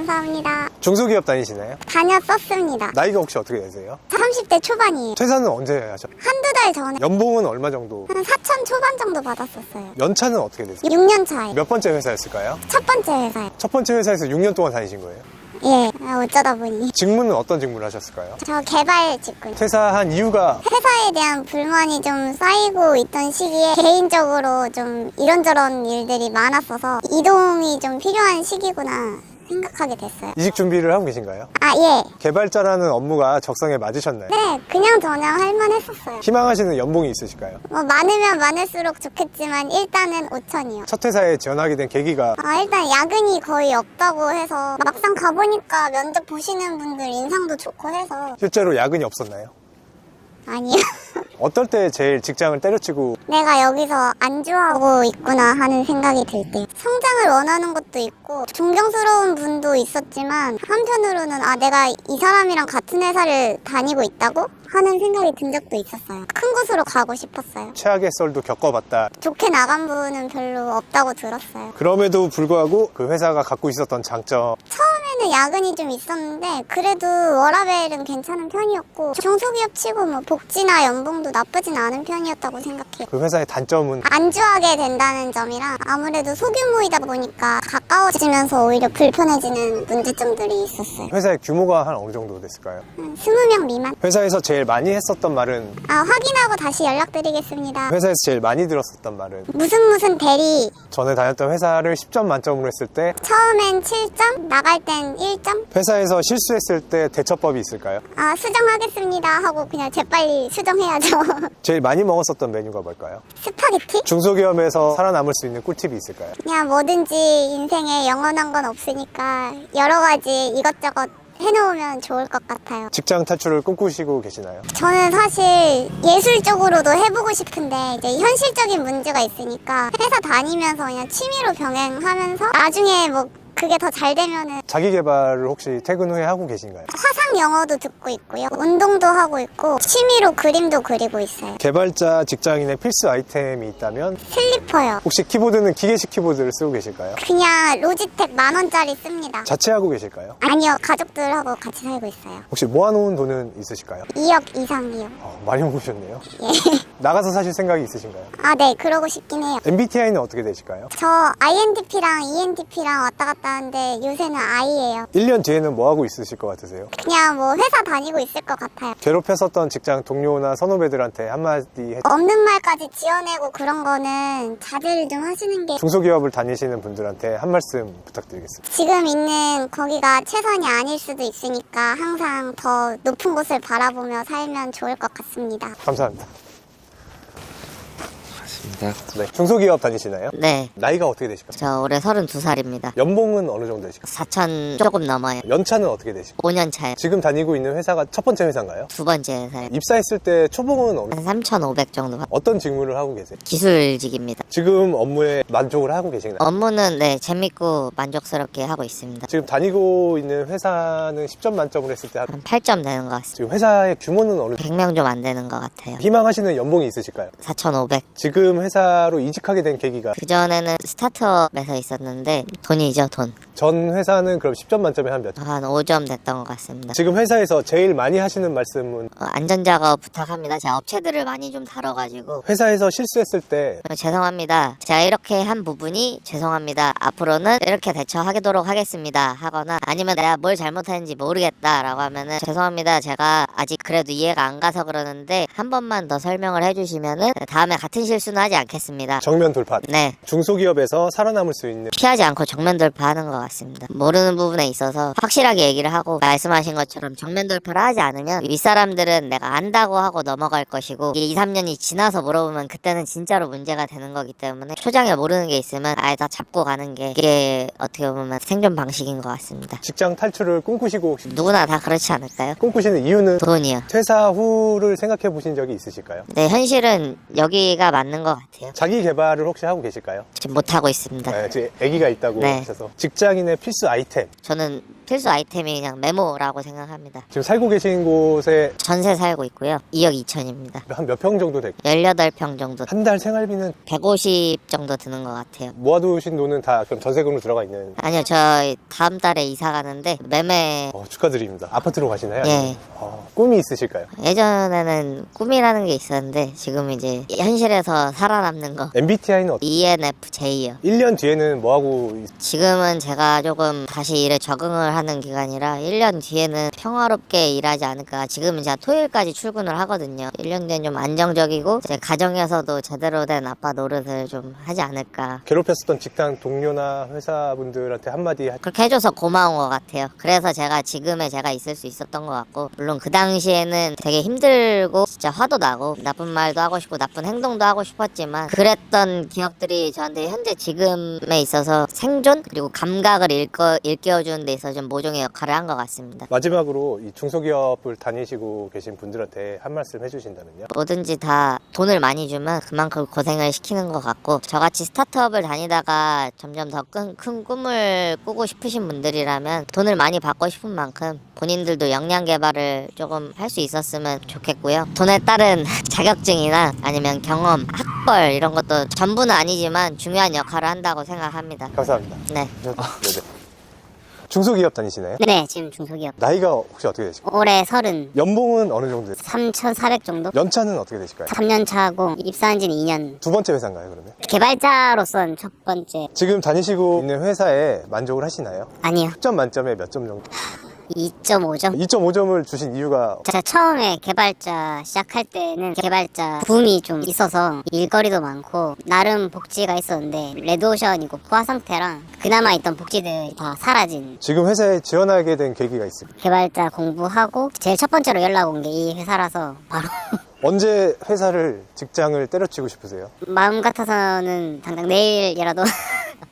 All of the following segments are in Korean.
감사합니다. 중소기업 다니시나요? 다녔었습니다. 나이가 혹시 어떻게 되세요? 30대 초반이에요. 퇴사는 언제 하셨어요? 한두 달 전에 연봉은 얼마 정도? 한 4천 초반 정도 받았었어요. 연차는 어떻게 되세요? 6년 차에. 몇 번째 회사였을까요? 첫 번째 회사에. 첫 번째 회사에서 6년 동안 다니신 거예요? 예, 어쩌다 보니. 직무는 어떤 직무를 하셨을까요? 저 개발 직군. 퇴사한 이유가 회사에 대한 불만이 좀 쌓이고 있던 시기에 개인적으로 좀 이런저런 일들이 많았어서 이동이 좀 필요한 시기구나 생각하게 됐어요. 이직 준비를 하고 계신가요? 아, 예. 개발자라는 업무가 적성에 맞으셨나요? 네, 그냥 저냥 할만했었어요. 희망하시는 연봉이 있으실까요? 뭐 많으면 많을수록 좋겠지만 일단은 5천이요. 첫 회사에 지원하게 된 계기가 일단 야근이 거의 없다고 해서 막상 가보니까 면접 보시는 분들 인상도 좋고 해서 실제로 야근이 없었나요? 아니요. 어떨 때 제일 직장을 때려치고 내가 여기서 안주하고 있구나 하는 생각이 들 때 성장을 원하는 것도 있고 존경스러운 분도 있었지만 한편으로는 내가 이 사람이랑 같은 회사를 다니고 있다고 하는 생각이 든 적도 있었어요. 큰 곳으로 가고 싶었어요. 최악의 썰도 겪어봤다. 좋게 나간 부분은 별로 없다고 들었어요. 그럼에도 불구하고 그 회사가 갖고 있었던 장점, 처음에는 야근이 좀 있었는데 그래도 워라밸은 괜찮은 편이었고 중소기업 치고 뭐 복지나 연봉도 나쁘진 않은 편이었다고 생각해요. 그 회사의 단점은 안주하게 된다는 점이랑 아무래도 소규모이다 보니까 가까워지면서 오히려 불편해지는 문제점들이 있었어요. 회사의 규모가 한 어느 정도 됐을까요? 20명 미만? 회사에서 제일 많이 했었던 말은, 확인하고 다시 연락드리겠습니다. 회사에서 제일 많이 들었었던 말은, 무슨 대리. 전에 다녔던 회사를 10점 만점으로 했을 때 처음엔 7점, 나갈 땐 1점. 회사에서 실수했을 때 대처법이 있을까요? 수정하겠습니다 하고 그냥 재빨리 수정해야죠. 제일 많이 먹었었던 메뉴가 뭘까요? 스파게티? 중소기업에서 살아남을 수 있는 꿀팁이 있을까요? 그냥 뭐든지 인생에 영원한 건 없으니까 여러 가지 이것저것 해놓으면 좋을 것 같아요. 직장 탈출을 꿈꾸시고 계시나요? 저는 사실 예술적으로도 해보고 싶은데 이제 현실적인 문제가 있으니까 회사 다니면서 그냥 취미로 병행하면서 나중에 뭐 그게 더 잘 되면은 자기 개발을 혹시 퇴근 후에 하고 계신가요? 화상 영어도 듣고 있고요. 운동도 하고 있고 취미로 그림도 그리고 있어요. 개발자 직장인의 필수 아이템이 있다면 슬리퍼요. 혹시 키보드는 기계식 키보드를 쓰고 계실까요? 그냥 로지텍 10,000원짜리 씁니다. 자취하고 계실까요? 아니요, 가족들하고 같이 살고 있어요. 혹시 모아놓은 돈은 있으실까요? 2억 이상이요. 많이 모으셨네요. 예. 나가서 사실 생각이 있으신가요? 네, 그러고 싶긴 해요. MBTI는 어떻게 되실까요? 저 INTP랑 ENTP랑 왔다 갔다 하는데 요새는 I예요. 1년 뒤에는 뭐 하고 있으실 것 같으세요? 그냥 뭐 회사 다니고 있을 것 같아요. 괴롭혔었던 직장 동료나 선후배들한테 한마디 없는 말까지 지어내고 그런 거는 자제를 좀 하시는 게 중소기업을 다니시는 분들한테 한 말씀 부탁드리겠습니다. 지금 있는 거기가 최선이 아닐 수도 있으니까 항상 더 높은 곳을 바라보며 살면 좋을 것 같습니다. 감사합니다. 네. 네. 중소기업 다니시나요? 네. 나이가 어떻게 되실까요? 저 올해 32살입니다. 연봉은 어느 정도 되실까요? 4천 조금 넘어요. 연차는 어떻게 되실까요? 5년 차요. 지금 다니고 있는 회사가 첫 번째 회사인가요? 두 번째 회사요. 입사했을 때 초봉은 한 3,500 정도. 어떤 직무를 하고 계세요? 기술직입니다. 지금 업무에 만족을 하고 계신가요? 업무는 네, 재밌고 만족스럽게 하고 있습니다. 지금 다니고 있는 회사는 10점 만점으로 했을 때 한 8점 되는 것 같습니다. 지금 회사의 규모는 어느 정도 100명 좀 안 되는 것 같아요. 희망하시는 연봉이 있으실까요? 4,500. 지금 회사로 이직하게 된 계기가 그전에는 스타트업에서 있었는데 돈이죠, 돈. 전 회사는 그럼 10점 만점에 한 몇 점? 한 5점 됐던 것 같습니다. 지금 회사에서 제일 많이 하시는 말씀은 안전작업 부탁합니다. 제가 업체들을 많이 좀 다뤄가지고 회사에서 실수했을 때 죄송합니다. 제가 이렇게 한 부분이 죄송합니다. 앞으로는 이렇게 대처하도록 하겠습니다. 하거나 아니면 내가 뭘 잘못했는지 모르겠다 라고 하면은 죄송합니다. 제가 아직 그래도 이해가 안 가서 그러는데 한 번만 더 설명을 해주시면은 다음에 같은 실수는 하지 않겠습니다. 정면 돌파. 네. 중소기업에서 살아남을 수 있는 피하지 않고 정면 돌파하는 것 같습니다. 모르는 부분에 있어서 확실하게 얘기를 하고 말씀하신 것처럼 정면 돌파를 하지 않으면 윗사람들은 내가 안다고 하고 넘어갈 것이고 이게 2, 3년이 지나서 물어보면 그때는 진짜로 문제가 되는 거기 때문에 초장에 모르는 게 있으면 아예 다 잡고 가는 게 이게 어떻게 보면 생존 방식인 것 같습니다. 직장 탈출을 꿈꾸시고 혹시 누구나 다 그렇지 않을까요? 꿈꾸시는 이유는 돈이요. 퇴사 후를 생각해 보신 적이 있으실까요? 네, 현실은 여기가 맞는 것 같아요. 자기 개발을 혹시 하고 계실까요? 지금 못하고 있습니다. 네, 제 아기가 있다고 네. 하셔서 직장인의 필수 아이템 저는 필수 아이템이 그냥 메모라고 생각합니다. 지금 살고 계신 곳에 전세 살고 있고요. 2억 2천입니다. 한 몇 평 정도 될까요? 18평 정도. 한 달 생활비는 150 정도 드는 것 같아요. 모아두신 돈은 다 그럼 전세금으로 들어가 있는. 아니요, 저 다음 달에 이사 가는데 매매. 축하드립니다. 아파트로 가시나요? 예. 아니면, 꿈이 있으실까요? 예전에는 꿈이라는 게 있었는데 지금 이제 현실에서 살아남는 거. MBTI는 ENFJ요. 1년 뒤에는 뭐하고 지금은 제가 조금 다시 일에 적응을 하는 기간이라 1년 뒤에는 평화롭게 일하지 않을까. 지금은 제가 토요일까지 출근을 하거든요. 1년 뒤엔 좀 안정적이고 이제 가정에서도 제대로 된 아빠 노릇을 좀 하지 않을까. 괴롭혔었던 직장 동료나 회사분들한테 한마디 그렇게 해줘서 고마운 것 같아요. 그래서 제가 지금의 제가 있을 수 있었던 것 같고, 물론 그 당시에는 되게 힘들고 진짜 화도 나고 나쁜 말도 하고 싶고 나쁜 행동도 하고 싶었지만, 그랬던 기억들이 저한테 현재 지금에 있어서 생존 그리고 감각을 일깨워주는 데 있어서 좀 모종의 역할을 한 것 같습니다. 마지막으로 이 중소기업을 다니시고 계신 분들한테 한 말씀 해주신다면요? 뭐든지 다 돈을 많이 주면 그만큼 고생을 시키는 것 같고, 저같이 스타트업을 다니다가 점점 더 큰 꿈을 꾸고 싶으신 분들이라면 돈을 많이 받고 싶은 만큼 본인들도 역량 개발을 조금 할 수 있었으면 좋겠고요. 돈에 따른 자격증이나 아니면 경험, 학벌 이런 것도 전부는 아니지만 중요한 역할을 한다고 생각합니다. 감사합니다. 네. 네네. 중소기업 다니시나요? 네, 지금 중소기업. 나이가 혹시 어떻게 되실까요? 올해 30, 연봉은 어느 정도 되세요? 3,400 정도? 연차는 어떻게 되실까요? 3년 차고 입사한 지는 2년. 두 번째 회사인가요, 그러면? 개발자로선 첫 번째. 지금 다니시고 있는 회사에 만족을 하시나요? 아니요. 10점 만점에 몇 점 정도? 2.5점. 2.5점을 주신 이유가 제가 처음에 개발자 시작할 때는 개발자 붐이 좀 있어서 일거리도 많고 나름 복지가 있었는데 레드오션이고 포화 상태랑 그나마 있던 복지들이 다 사라진. 지금 회사에 지원하게 된 계기가 있습니다. 개발자 공부하고 제일 첫 번째로 연락 온 게 이 회사라서 바로 언제 회사를 직장을 때려치고 싶으세요? 마음 같아서는 당장 내일이라도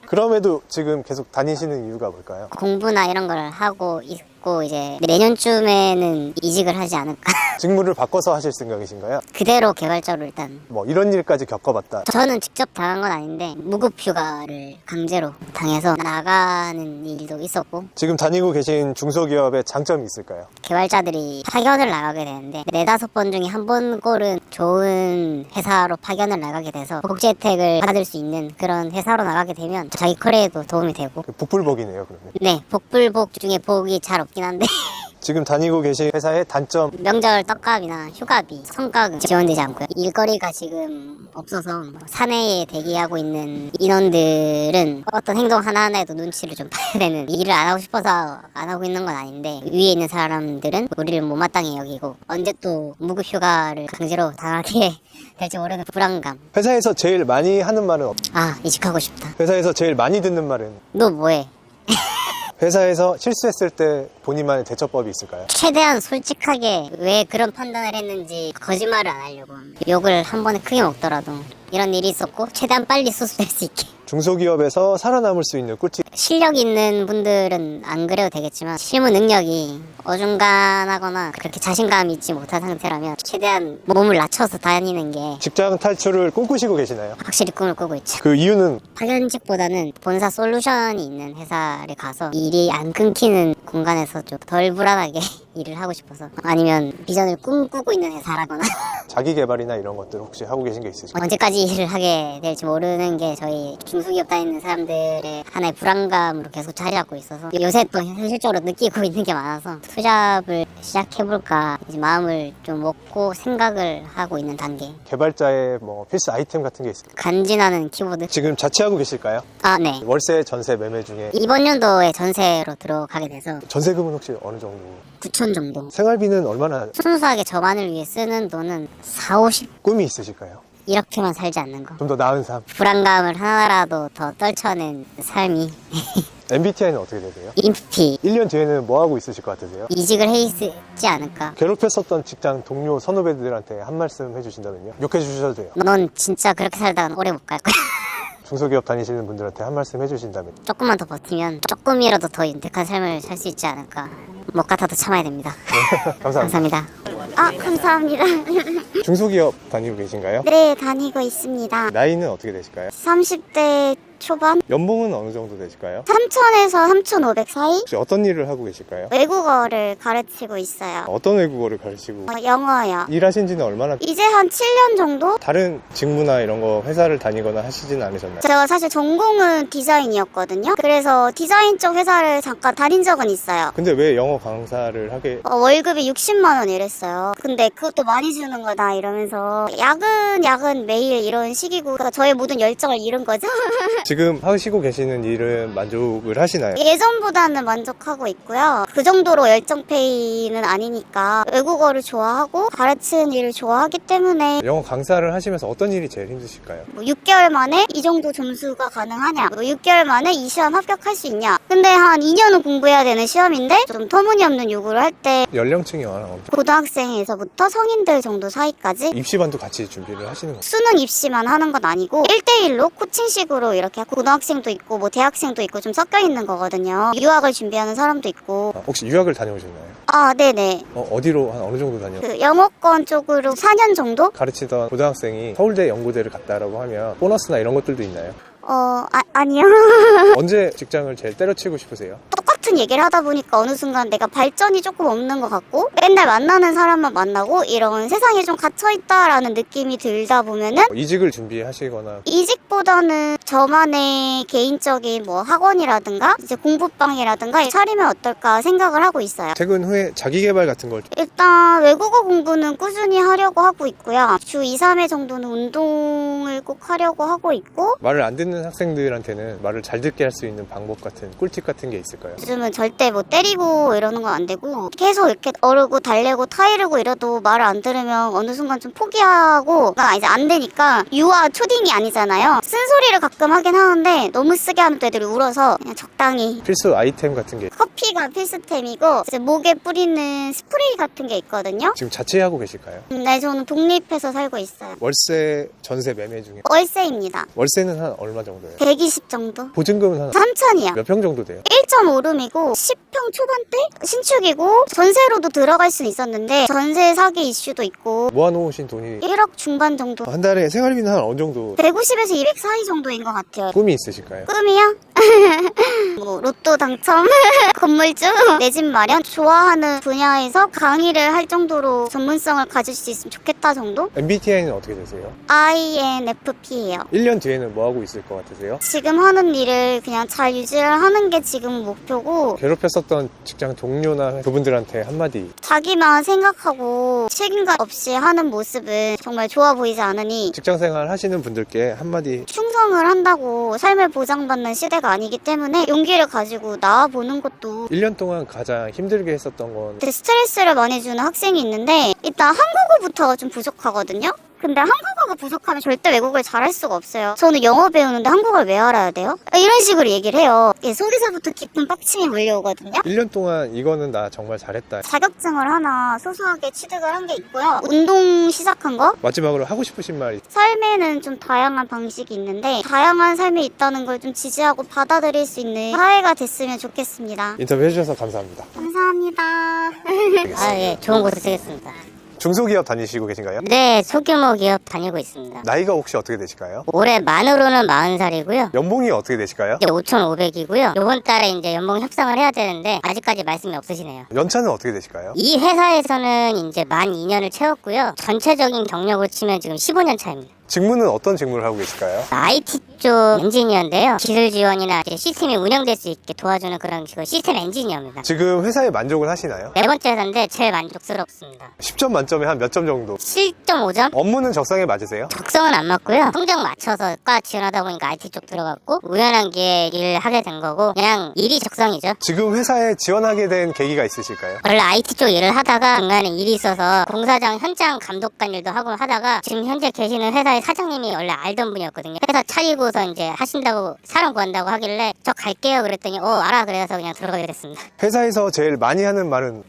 그럼에도 지금 계속 다니시는 이유가 뭘까요? 공부나 이런 걸 하고 있고 이제 내년쯤에는 이직을 하지 않을까. 직무를 바꿔서 하실 생각이신가요? 그대로 개발자로 일단. 뭐 이런 일까지 겪어봤다. 저는 직접 당한 건 아닌데 무급 휴가를 강제로 당해서 나가는 일도 있었고, 지금 다니고 계신 중소기업의 장점이 있을까요? 개발자들이 파견을 나가게 되는데 4-5번 중에 한 번 꼴은 좋은 회사로 파견을 나가게 돼서 복지 혜택을 받을 수 있는 그런 회사로 나가게 되면 자기 커리어에도 도움이 되고. 복불복이네요, 그러면. 네, 복불복 중에 복이 잘 없긴 한데 지금 다니고 계신 회사의 단점. 명절 떡값이나 휴가비, 성과금 지원되지 않고요. 일거리가 지금 없어서 사내에 대기하고 있는 인원들은 어떤 행동 하나하나에도 눈치를 좀 봐야 되는, 일을 안 하고 싶어서 안 하고 있는 건 아닌데 위에 있는 사람들은 우리를 못마땅히 여기고 언제 또 무급 휴가를 강제로 당하게 될지 모르는 불안감. 회사에서 제일 많이 하는 말은 아, 이직하고 싶다. 회사에서 제일 많이 듣는 말은? 너 뭐해? 회사에서 실수했을 때 본인만의 대처법이 있을까요? 최대한 솔직하게 왜 그런 판단을 했는지 거짓말을 안 하려고 합니다. 욕을 한 번에 크게 먹더라도 이런 일이 있었고 최대한 빨리 수습될 수 있게. 중소기업에서 살아남을 수 있는 꿀팁. 실력 있는 분들은 안 그래도 되겠지만 실무 능력이 어중간하거나 그렇게 자신감이 있지 못한 상태라면 최대한 몸을 낮춰서 다니는 게. 직장 탈출을 꿈꾸시고 계시나요? 확실히 꿈을 꾸고 있죠. 그 이유는? 파견직보다는 본사 솔루션이 있는 회사를 가서 일이 안 끊기는 공간에서 좀 덜 불안하게 일을 하고 싶어서. 아니면 비전을 꿈꾸고 있는 회사라거나 자기 개발이나 이런 것들 혹시 하고 계신 게 있으실까요? 언제까지 일을 하게 될지 모르는 게 저희 중소기업 다니는 사람들의 하나의 불안감으로 계속 자리 잡고 있어서 요새 또 현실적으로 느끼고 있는 게 많아서 투잡을 시작해볼까 이제 마음을 좀 먹고 생각을 하고 있는 단계. 개발자의 뭐 필수 아이템 같은 게 있을까요? 간지나는 키보드. 지금 자취하고 계실까요? 아, 네. 월세, 전세, 매매 중에 이번 연도에 전세로 들어가게 돼서 전세금은 혹시 어느 정도? 9천 정도. 생활비는 얼마나? 순수하게 저만을 위해 쓰는 돈은 40, 50 꿈이 있으실까요? 이렇게만 살지 않는 거. 좀 더 나은 삶. 불안감을 하나라도 더 떨쳐낸 삶이. MBTI는 어떻게 되세요? 인프피. 1년 뒤에는 뭐 하고 있으실 것 같으세요? 이직을 해 있지 않을까. 괴롭혔었던 직장 동료 선후배들한테 한 말씀 해주신다면요? 욕해 주셔도 돼요. 넌 진짜 그렇게 살다간 오래 못 갈 거야. 중소기업 다니시는 분들한테 한 말씀 해주신다면? 조금만 더 버티면 조금이라도 더 윤택한 삶을 살 수 있지 않을까. 못 같아도 참아야 됩니다. 감사합니다. 감사합니다. 아, 감사합니다. 중소기업 다니고 계신가요? 네, 다니고 있습니다. 나이는 어떻게 되실까요? 30대 초반? 연봉은 어느 정도 되실까요? 3,000에서 3,500 사이? 혹시 어떤 일을 하고 계실까요? 외국어를 가르치고 있어요. 어떤 외국어를 가르치고 영어요. 일하신 지는 얼마나 이제 한 7년 정도? 다른 직무나 이런 거 회사를 다니거나 하시지는 않으셨나요? 제가 사실 전공은 디자인이었거든요. 그래서 디자인 쪽 회사를 잠깐 다닌 적은 있어요. 근데 왜 영어 강사를 하게 월급이 60만 원 이랬어요. 근데 그것도 많이 주는 거다 이러면서 야근 매일 이런 식이고 그러니까 저의 모든 열정을 잃은 거죠. 지금 하시고 계시는 일은 만족을 하시나요? 예전보다는 만족하고 있고요. 그 정도로 열정페이는 아니니까 외국어를 좋아하고 가르치는 일을 좋아하기 때문에 영어 강사를 하시면서 어떤 일이 제일 힘드실까요? 6개월 만에 이 정도 점수가 가능하냐 6개월 만에 이 시험 합격할 수 있냐 근데 한 2년은 공부해야 되는 시험인데 좀 터무니없는 요구를 할 때 연령층이 얼마나 고등학생에서부터 성인들 정도 사이까지 입시반도 같이 준비를 하시는 거예요? 수능 입시만 하는 건 아니고 1대1로 코칭식으로 이렇게 고등학생도 있고 뭐 대학생도 있고 좀 섞여 있는 거거든요. 유학을 준비하는 사람도 있고 혹시 유학을 다녀오셨나요? 네네. 어디로 한 어느 정도 다녀? 그 영어권 쪽으로 4년 정도? 가르치던 고등학생이 서울대 연고대를 갔다라고 하면 보너스나 이런 것들도 있나요? 아니요. 언제 직장을 제일 때려치고 싶으세요? 똑같은 얘기를 하다 보니까 어느 순간 내가 발전이 조금 없는 것 같고 맨날 만나는 사람만 만나고 이런 세상에 좀 갇혀있다라는 느낌이 들다 보면은 이직을 준비하시거나 이직보다는 저만의 개인적인 뭐 학원이라든가 이제 공부방이라든가 차리면 어떨까 생각을 하고 있어요. 퇴근 후에 자기계발 같은 걸 일단 외국어 공부는 꾸준히 하려고 하고 있고요. 주 2, 3회 정도는 운동을 꼭 하려고 하고 있고 말을 안 듣는 학생들한테는 말을 잘 듣게 할 수 있는 방법 같은 꿀팁 같은 게 있을까요? 요즘은 절대 뭐 때리고 이러는 건 안 되고 계속 이렇게 어르고 달래고 타이르고 이래도 말을 안 들으면 어느 순간 좀 포기하고 이제 안 되니까 유아 초딩이 아니잖아요. 쓴소리를 가끔 하긴 하는데 너무 쓰게 하는 또 애들이 울어서 그냥 적당히 필수 아이템 같은 게 커피가 필수템이고 이제 목에 뿌리는 스프레이 같은 게 있거든요. 지금 자취하고 계실까요? 네, 저는 독립해서 살고 있어요. 월세, 전세, 매매 중에 월세입니다. 월세는 한 얼마 정도예요? 120 정도? 보증금은 한 3천이요. 몇 평 정도 돼요? 1.5룸이고 10평 초반대? 신축이고 전세로도 들어갈 수는 있었는데 전세 사기 이슈도 있고 모아놓으신 돈이 1억 중반 정도 한 달에 생활비는 한 어느 정도 150에서 200 사이 정도인 것 같아요. 꿈이 있으실까요? 꿈이요? 뭐 로또 당첨, 건물주, 내 집 마련 좋아하는 분야에서 강의를 할 정도로 전문성을 가질 수 있으면 좋겠다 정도? MBTI는 어떻게 되세요? INFP예요. 1년 뒤에는 뭐 하고 있을 것 같으세요? 지금 하는 일을 그냥 잘 유지를 하는 게 지금 목표고 괴롭혔었던 직장 동료나 그분들한테 한마디 자기만 생각하고 책임감 없이 하는 모습은 정말 좋아 보이지 않으니 직장생활 하시는 분들께 한마디 충성을 한다고 삶을 보장받는 시대가 아니기 때문에 용기를 가지고 나와보는 것도 1년 동안 가장 힘들게 했었던 건 되게 스트레스를 많이 주는 학생이 있는데 일단 한국어부터가 좀 부족하거든요. 근데 한국어가 부족하면 절대 외국어를 잘할 수가 없어요. 저는 영어 배우는데 한국어를 왜 알아야 돼요? 이런 식으로 얘기를 해요. 속에서부터 깊은 빡침이 몰려오거든요. 1년 동안 이거는 나 정말 잘했다. 자격증을 하나 소소하게 취득을 한 게 있고요. 운동 시작한 거? 마지막으로 하고 싶으신 말이 삶에는 좀 다양한 방식이 있는데 다양한 삶이 있다는 걸 좀 지지하고 받아들일 수 있는 사회가 됐으면 좋겠습니다. 인터뷰 해주셔서 감사합니다. 감사합니다. 예, 좋은 곳에 쓰겠습니다. 중소기업 다니시고 계신가요? 네, 소규모 기업 다니고 있습니다. 나이가 혹시 어떻게 되실까요? 올해 만으로는 40살이고요. 연봉이 어떻게 되실까요? 5,500이고요. 요번 달에 이제 연봉 협상을 해야 되는데 아직까지 말씀이 없으시네요. 연차는 어떻게 되실까요? 이 회사에서는 이제 만 2년을 채웠고요. 전체적인 경력으로 치면 지금 15년 차입니다. 직무는 어떤 직무를 하고 계실까요? IT 쪽 엔지니어인데요. 기술 지원이나 이제 시스템이 운영될 수 있게 도와주는 그런 시스템 엔지니어입니다. 지금 회사에 만족은 하시나요? 네 번째 회사인데 제일 만족스럽습니다. 10점 만점에 한 몇 점 정도? 7.5점? 업무는 적성에 맞으세요? 적성은 안 맞고요. 성적 맞춰서 과 지원하다 보니까 IT 쪽 들어갔고 우연한 기회에 일을 하게 된 거고 그냥 일이 적성이죠. 지금 회사에 지원하게 된 계기가 있으실까요? 원래 IT 쪽 일을 하다가 중간에 일이 있어서 공사장 현장 감독관 일도 하고 하다가 지금 현재 계시는 회사의 사장님이 원래 알던 분이었거든요. 회사 차리고서 이제 하신다고 사람 구한다고 하길래 저 갈게요 그랬더니 알아 그래서 그냥 들어가게 됐습니다. 회사에서 제일 많이 하는 말은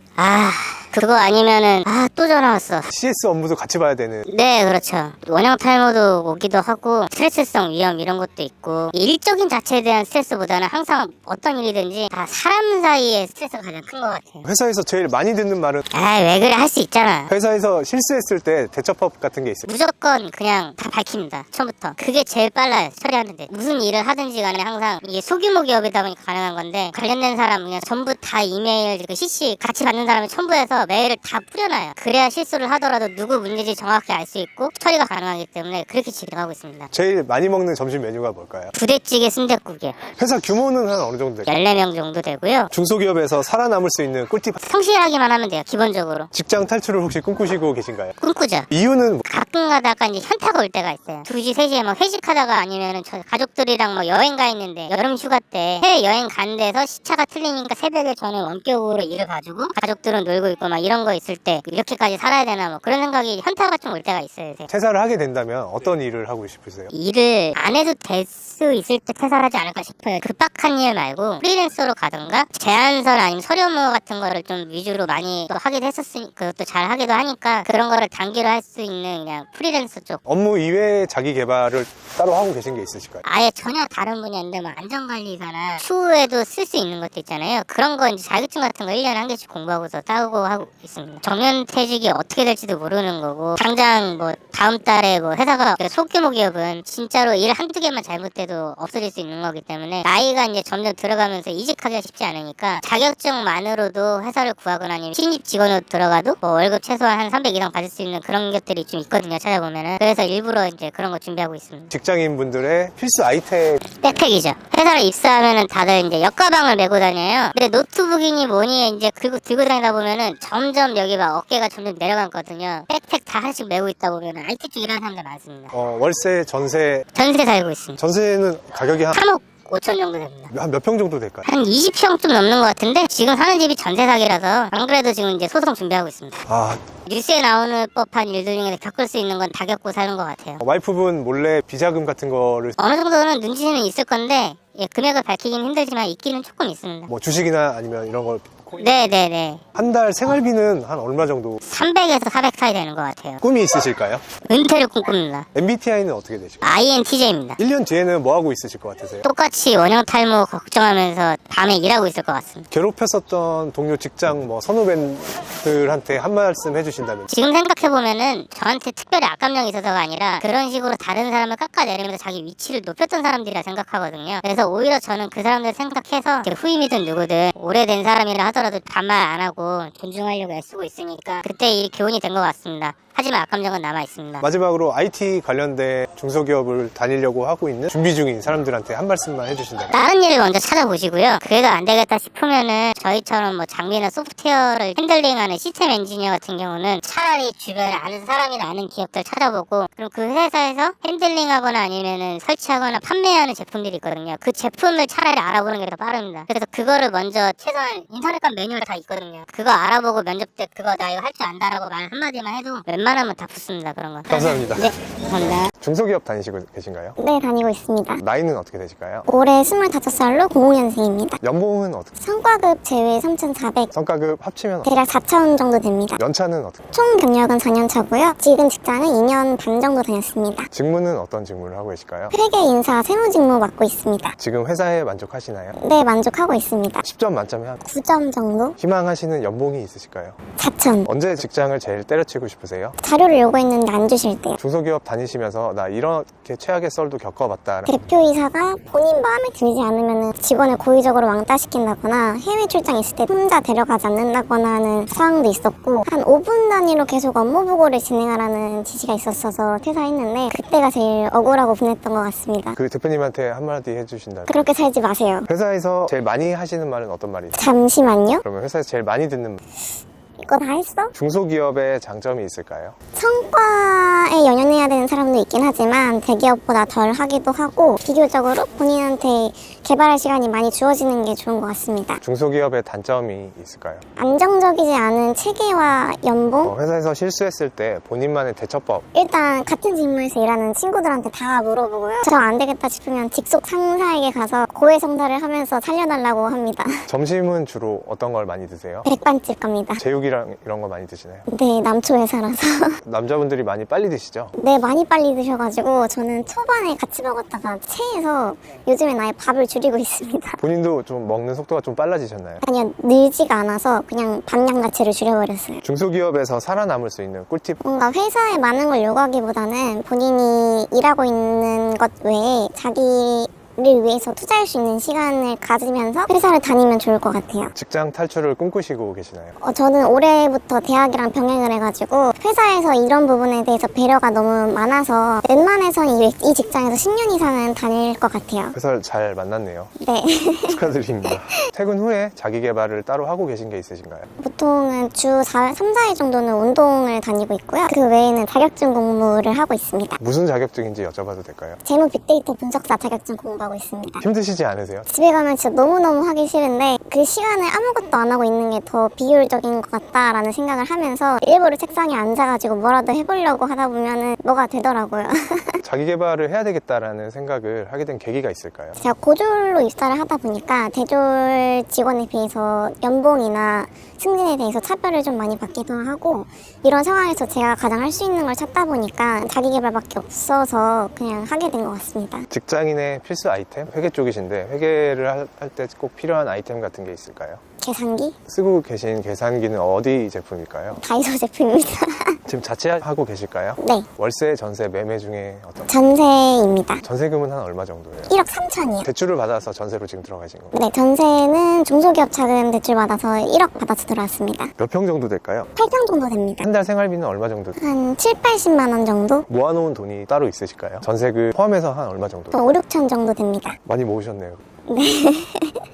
그거 아니면은 또 전화 왔어. CS 업무도 같이 봐야 되는. 네, 그렇죠. 원형 탈모도 오기도 하고 스트레스성 위험 이런 것도 있고 일적인 자체에 대한 스트레스보다는 항상 어떤 일이든지 다 사람 사이의 스트레스가 가장 큰 것 같아요. 회사에서 제일 많이 듣는 말은 왜 그래, 할 수 있잖아. 회사에서 실수했을 때 대처법 같은 게 있어요. 무조건 그냥 다 밝힙니다. 처음부터. 그게 제일 빨라요. 처리하는데. 무슨 일을 하든지 간에 항상 이게 소규모 기업이다 보니까 가능한 건데 관련된 사람 그냥 전부 다 이메일 그 CC 같이 받는 사람을 첨부해서 메일을 다 뿌려놔요. 그래야 실수를 하더라도 누구 문제인지 정확히 알 수 있고 처리가 가능하기 때문에 그렇게 진행하고 있습니다. 제일 많이 먹는 점심 메뉴가 뭘까요? 부대찌개 순댓국이요. 회사 규모는 한 어느 정도 될까요? 14명 정도 되고요. 중소기업에서 살아남을 수 있는 꿀팁. 성실하기만 하면 돼요. 기본적으로. 직장 탈출을 혹시 꿈꾸시고 계신가요? 꿈꾸죠. 이유는 가끔 가다가 이제 현타가 올 때가 있어요. 2시, 3시에 막 회식하다가 아니면은 저 가족들이랑 뭐 여행 가 있는데 여름 휴가 때 해외 여행 간 데서 시차가 틀리니까 새벽에 저는 원격으로 일을 봐주고 가족들은 놀고 있고 막 이런 거 있을 때 이렇게까지 살아야 되나 뭐 그런 생각이 현타가 좀 올 때가 있어요. 요새. 퇴사를 하게 된다면 어떤 일을 하고 싶으세요? 일을 안 해도 될 수 있을 때 퇴사를 하지 않을까 싶어요. 급박한 일 말고 프리랜서로 가든가 제안서나 아니면 서류 업무 같은 거를 좀 위주로 많이 또 하기도 했었으니 그것도 잘 하기도 하니까 그런 거를 단기로 할 수 있는 그냥 프리랜서 쪽 업무 이외에 자기 개발을 따로 하고 계신 게 있으실까요? 아예 전혀 다른 분야인데 뭐 안전관리사나 추후에도 쓸 수 있는 것도 있잖아요. 그런 거 이제 자격증 같은 거 1년에 한 개씩 공부하고서 따고 하고 있습니다. 정년퇴직이 어떻게 될지도 모르는 거고 당장 뭐 다음 달에 뭐 회사가 소규모 기업은 진짜로 일 한두 개만 잘못돼도 없어질 수 있는 거기 때문에 나이가 이제 점점 들어가면서 이직하기가 쉽지 않으니까 자격증만으로도 회사를 구하거나 아니면 신입 직원으로 들어가도 뭐 월급 최소한 한 300 이상 받을 수 있는 그런 것들이 좀 있거든요. 찾아보면은 그래서 일부러 이제 그런 거 준비하고 있습니다. 직장인분들의 필수 아이템. 백팩이죠. 회사를 입사하면은 다들 이제 역가방을 메고 다녀요. 근데 노트북이니 뭐니 이제 들고 다니다 보면은 점점 여기 막 어깨가 점점 내려가거든요. 백팩 다 하나씩 메고 있다 보면은 IT 쪽 일하는 사람들 많습니다. 월세, 전세. 전세 살고 있습니다. 전세는 가격이 3억 5천 정도 됩니다. 한 몇 평 정도 될까요? 한 20평 좀 넘는 것 같은데 지금 사는 집이 전세 사기라서 안 그래도 지금 이제 소송 준비하고 있습니다. 뉴스에 나오는 법한 일들 중에 겪을 수 있는 건 다 겪고 사는 것 같아요. 와이프분 몰래 비자금 같은 거를 어느 정도는 눈치는 있을 건데 금액을 밝히긴 힘들지만 있기는 조금 있습니다. 뭐 주식이나 아니면 이런 걸 네네네. 한 달 생활비는 한 얼마 정도 300에서 400 사이 되는 것 같아요. 꿈이 있으실까요? 은퇴를 꿈꿉니다. MBTI는 어떻게 되실까요? INTJ입니다. 1년 뒤에는 뭐 하고 있으실 것 같으세요? 똑같이 원형 탈모 걱정하면서 밤에 일하고 있을 것 같습니다. 괴롭혔었던 동료 직장 뭐 선후배들한테 한 말씀 해주신다면? 지금 생각해보면은 저한테 특별히 악감정이 있어서가 아니라 그런 식으로 다른 사람을 깎아내리면서 자기 위치를 높였던 사람들이라 생각하거든요. 그래서 오히려 저는 그 사람들 생각해서 후임이든 누구든 오래된 사람이라 하더라도 반말 안 하고 존중하려고 애쓰고 있으니까 그때 일이 교훈이 된 것 같습니다. 하지만 악감정은 남아있습니다. 마지막으로 IT 관련된 중소기업을 다니려고 하고 있는 준비 중인 사람들한테 한 말씀만 해주신다면? 다른 일을 먼저 찾아보시고요. 그래도 안 되겠다 싶으면은 저희처럼 뭐 장비나 소프트웨어를 핸들링하는 시스템 엔지니어 같은 경우는 차라리 주변에 아는 사람이나 아는 기업들 찾아보고 그럼 그 회사에서 핸들링하거나 아니면은 설치하거나 판매하는 제품들이 있거든요. 그 제품을 차라리 알아보는 게 더 빠릅니다. 그래서 그거를 먼저 최소한 인터넷간 매뉴얼 다 있거든요. 그거 알아보고 면접 때 그거 나 이거 할 줄 안다라고 말 한마디만 해도 웬만하면 다 붙습니다. 그런 거. 감사합니다. 네, 감사합니다. 중소기업 다니시고 계신가요? 네, 다니고 있습니다. 나이는 어떻게 되실까요? 올해 25살로 00년생입니다. 연봉은 어떻게? 성과급 제외 3,400, 성과급 합치면 대략 4,000 정도 됩니다. 연차는 어떻게? 총 경력은 4년 차고요. 지금 직장은 2년 반 정도 다녔습니다. 직무는 어떤 직무를 하고 계실까요? 회계 인사 세무 직무 맡고 있습니다. 지금 회사에 만족하시나요? 네, 만족하고 있습니다. 10점 만점에 한 9점 정도? 희망하시는 연봉이 있으실까요? 4,000. 언제 직장을 제일 때려치고 싶으세요? 자료를 요구했는데 안 주실 때요. 중소기업 다니시면서 나 이렇게 최악의 썰도 겪어봤다. 대표이사가 본인 마음에 들지 않으면 직원을 고의적으로 왕따시킨다거나 해외 출장 있을 때 혼자 데려가지 않는다거나 하는 상황도 있었고 한 5분 단위로 계속 업무 보고를 진행하라는 지시가 있었어서 퇴사했는데 그때가 제일 억울하고 분했던 것 같습니다. 그 대표님한테 한마디 해주신다면? 그렇게 살지 마세요. 회사에서 제일 많이 하시는 말은 어떤 말이세요? 잠시만요. 그러면 회사에서 제일 많이 듣는 말. 이거 다 했어? 중소기업의 장점이 있을까요? 성과 회사에 연연해야 되는 사람도 있긴 하지만 대기업보다 덜 하기도 하고 비교적으로 본인한테 개발할 시간이 많이 주어지는 게 좋은 것 같습니다. 중소기업의 단점이 있을까요? 안정적이지 않은 체계와 연봉? 회사에서 실수했을 때 본인만의 대처법. 일단 같은 직무에서 일하는 친구들한테 다 물어보고요. 저 안 되겠다 싶으면 직속 상사에게 가서 고해성사를 하면서 살려달라고 합니다. 점심은 주로 어떤 걸 많이 드세요? 백반집 갑니다. 제육이랑 이런 거 많이 드시나요? 네, 남초 회사라서. 남자분들이 많이 빨리 드시죠? 네, 많이 빨리 드셔가지고 저는 초반에 같이 먹었다가 체해서 요즘엔 아예 밥을 줄이고 있습니다. 본인도 좀 먹는 속도가 좀 빨라지셨나요? 아니요, 늘지가 않아서 그냥 밥량 자체를 줄여버렸어요. 중소기업에서 살아남을 수 있는 꿀팁. 뭔가 회사에 많은 걸 요구하기보다는 본인이 일하고 있는 것 외에 자기를 위해서 투자할 수 있는 시간을 가지면서 회사를 다니면 좋을 것 같아요. 직장 탈출을 꿈꾸시고 계시나요? 저는 올해부터 대학이랑 병행을 해가지고 회사에서 이런 부분에 대해서 배려가 너무 많아서 웬만해선 이 직장에서 10년 이상은 다닐 것 같아요. 회사를 잘 만났네요. 네. 축하드립니다. 퇴근 후에 자기 개발을 따로 하고 계신 게 있으신가요? 보통은 주 3, 4일 정도는 운동을 다니고 있고요. 그 외에는 자격증 공부를 하고 있습니다. 무슨 자격증인지 여쭤봐도 될까요? 재무 빅데이터 분석사 자격증 공부하고 있습니다. 힘드시지 않으세요? 집에 가면 진짜 너무너무 하기 싫은데 그 시간에 아무것도 안 하고 있는 게 더 비효율적인 것 같다라는 생각을 하면서 일부러 책상에 앉아가지고 뭐라도 해보려고 하다 보면은 뭐가 되더라고요. 자기 개발을 해야 되겠다라는 생각을 하게 된 계기가 있을까요? 제가 고졸로 입사를 하다 보니까 대졸 직원에 비해서 연봉이나 승진에 대해서 차별을 좀 많이 받기도 하고 이런 상황에서 제가 가장 할 수 있는 걸 찾다 보니까 자기 개발밖에 없어서 그냥 하게 된 것 같습니다. 직장인의 필수 아이템? 회계 쪽이신데 회계를 할 때 꼭 필요한 아이템 같은 게 있을까요? 계산기? 쓰고 계신 계산기는 어디 제품일까요? 다이소 제품입니다. 지금 자취하고 계실까요? 네, 월세, 전세, 매매 중에 어떤 전세입니다. 전세금은 한 얼마 정도예요? 1억 3천이요. 대출을 받아서 전세로 지금 들어가신 건가요? 네, 전세는 중소기업 자금 대출 받아서 1억 받아서 들어왔습니다. 몇 평 정도 될까요? 8평 정도 됩니다. 한 달 생활비는 얼마 정도? 한 7, 80만 원 정도? 모아놓은 돈이 따로 있으실까요? 전세금 포함해서 한 얼마 정도? 또 5, 6천 정도 됩니다. 많이 모으셨네요.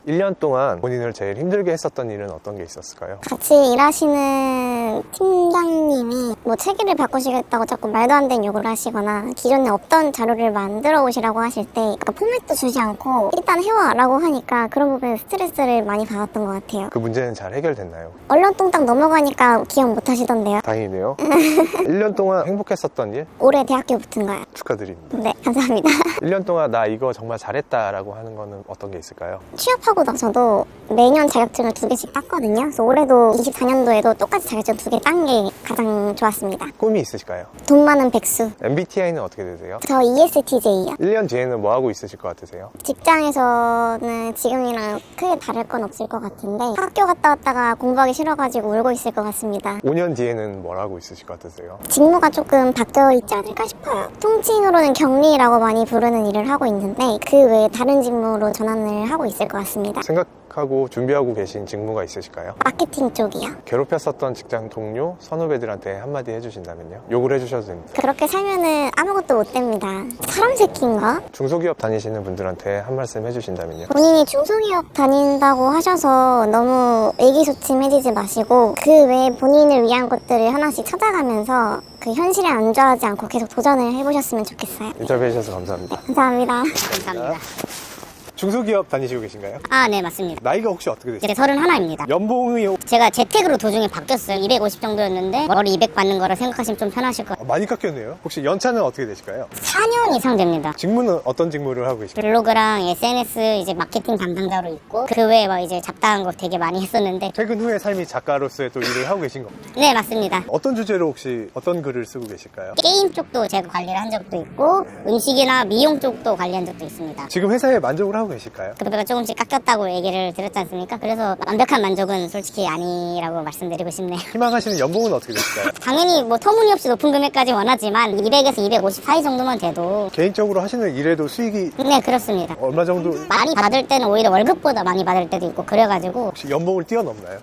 1년 동안 본인을 제일 힘들게 했었던 일은 어떤 게 있었을까요? 같이 일하시는 팀장님이 뭐 체계를 바꾸시겠다고 자꾸 말도 안 되는 요구를 하시거나 기존에 없던 자료를 만들어 오시라고 하실 때 그러니까 포맷도 주지 않고 일단 해와 라고 하니까 그런 부분에 스트레스를 많이 받았던 것 같아요. 그 문제는 잘 해결됐나요? 얼렁뚱땅 넘어가니까 기억 못 하시던데요. 다행이네요. 1년 동안 행복했었던 일? 올해 대학교 붙은 거요. 축하드립니다. 네, 감사합니다. 1년 동안 나 이거 정말 잘했다라고 하는 거는 어떤 게 있을까요? 취업하고 나서도 매년 자격증을 2개씩 땄거든요. 그래서 올해도 24년도에도 똑같이 자격증 2개 딴 게 가장 좋았습니다. 꿈이 있으실까요? 돈 많은 백수. MBTI는 어떻게 되세요? 저 ESTJ요. 1년 뒤에는 뭐 하고 있으실 것 같으세요? 직장에서는 지금이랑 크게 다를 건 없을 것 같은데 학교 갔다 왔다가 공부하기 싫어가지고 울고 있을 것 같습니다. 5년 뒤에는 뭘 하고 있으실 것 같으세요? 직무가 조금 바뀌어 있지 않을까 싶어요. 통칭으로는 격리라고 많이 부르는 일을 하고 있는데 그 외에 다른 직무로 전환을 하고 있을 것 같습니다. 생각하고 준비하고 계신 직무가 있으실까요? 마케팅 쪽이요. 괴롭혔었던 직장 동료, 선후배들한테 한마디 해주신다면요? 욕을 해주셔도 됩니다. 그렇게 살면은 아무것도 못 됩니다. 사람 새끼인가? 중소기업 다니시는 분들한테 한 말씀 해주신다면요? 본인이 중소기업 다닌다고 하셔서 너무 의기소침해지지 마시고 그 외에 본인을 위한 것들을 하나씩 찾아가면서 그 현실에 안주하지 않고 계속 도전을 해보셨으면 좋겠어요. 인터뷰해 주셔서 감사합니다. 감사합니다. 감사합니다. 중소기업 다니시고 계신가요? 아, 네, 맞습니다. 나이가 혹시 어떻게 되세요? 이제 31입니다. 연봉이 제가 재택으로 도중에 바뀌었어요. 250 정도였는데 월이 200 받는 거라 생각하시면 좀 편하실 것 같아요. 많이 깎였네요. 혹시 연차는 어떻게 되실까요? 4년 이상 됩니다. 직무는 어떤 직무를 하고 계실까요? 블로그랑 SNS 이제 마케팅 담당자로 있고 그 외에 막 이제 잡다한 거 되게 많이 했었는데 퇴근 후에 삶이 작가로서의 또 일을 하고 계신 겁니다. 네, 맞습니다. 어떤 주제로 혹시 어떤 글을 쓰고 계실까요? 게임 쪽도 제가 관리를 한 적도 있고 음식이나 미용 쪽도 관리한 적도 있습니다. 지금 회사에 만족을 하고 계실까요? 급여가 조금씩 깎였다고 얘기를 드렸지 않습니까? 그래서 완벽한 만족은 솔직히 아니라고 말씀드리고 싶네요. 희망하시는 연봉은 어떻게 되실까요? 당연히 뭐 터무니없이 높은 금액까지 원하지만 200에서 250 사이 정도만 돼도 개인적으로 하시는 일에도 수익이 네, 그렇습니다. 얼마 정도 많이 받을 때는 오히려 월급보다 많이 받을 때도 있고 그래가지고 혹시 연봉을 뛰어넘나요?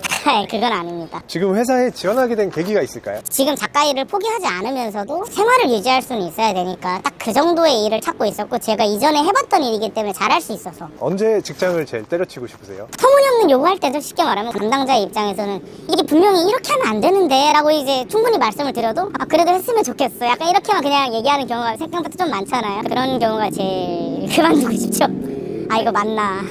그건 아닙니다. 지금 회사에 지원하게 된 계기가 있을까요? 지금 작가 일을 포기하지 않으면서도 생활을 유지할 수는 있어야 되니까 딱 그 정도의 일을 찾고 있었고 제가 이전에 해봤던 일이기 때문에 잘할 수 있었어요. 힘들어서. 언제 직장을 제일 때려치고 싶으세요? 터무니없는 요구할 때도 쉽게 말하면 담당자의 입장에서는 이게 분명히 이렇게 하면 안 되는데 라고 이제 충분히 말씀을 드려도 아 그래도 했으면 좋겠어 약간 이렇게만 그냥 얘기하는 경우가 생각보다 좀 많잖아요. 그런 경우가 제일 그만두고 싶죠. 아 이거 맞나.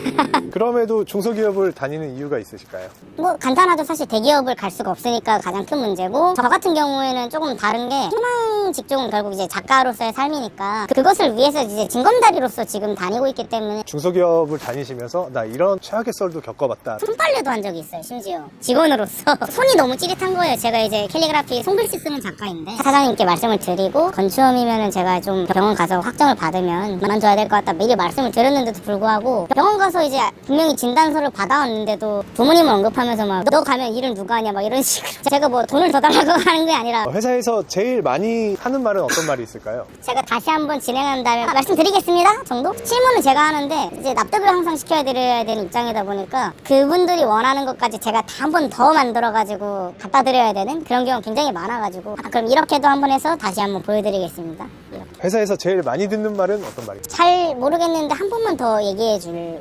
그럼에도 중소기업을 다니는 이유가 있으실까요? 뭐 간단하죠. 사실 대기업을 갈 수가 없으니까 가장 큰 문제고, 저 같은 경우에는 조금 다른 게 희망 직종은 결국 이제 작가로서의 삶이니까 그것을 위해서 이제 징검다리로서 지금 다니고 있기 때문에. 중소기업을 다니시면서 나 이런 최악의 썰도 겪어봤다. 손빨래도 한 적이 있어요. 심지어 직원으로서 손이 너무 찌릿한 거예요. 제가 이제 캘리그라피 손글씨 쓰는 작가인데 사장님께 말씀을 드리고 건추험이면은 제가 좀 병원 가서 확정을 받으면 그만둬야 될 것 같다 미리 말씀을 드렸는데도 불구하고 병원 가서 이제 분명히 진단서를 받아왔는데도 부모님을 언급하면서 막 너 가면 일은 누가 하냐 막 이런 식으로. 제가 뭐 돈을 더 달라고 하는 게 아니라 회사에서 제일 많이 하는 말은 어떤 말이 있을까요? 제가 다시 한번 진행한다면 말씀드리겠습니다 정도? 질문은 제가 하는데 이제 납득을 항상 시켜야 드려야 되는 입장이다 보니까 그분들이 원하는 것까지 제가 다 한 번 더 만들어가지고 갖다 드려야 되는 그런 경우가 굉장히 많아가지고 아, 그럼 이렇게도 한번 해서 다시 한번 보여드리겠습니다. 이렇게. 회사에서 제일 많이 듣는 말은 어떤 말이에요? 잘 모르겠는데 한 번만 더 얘기해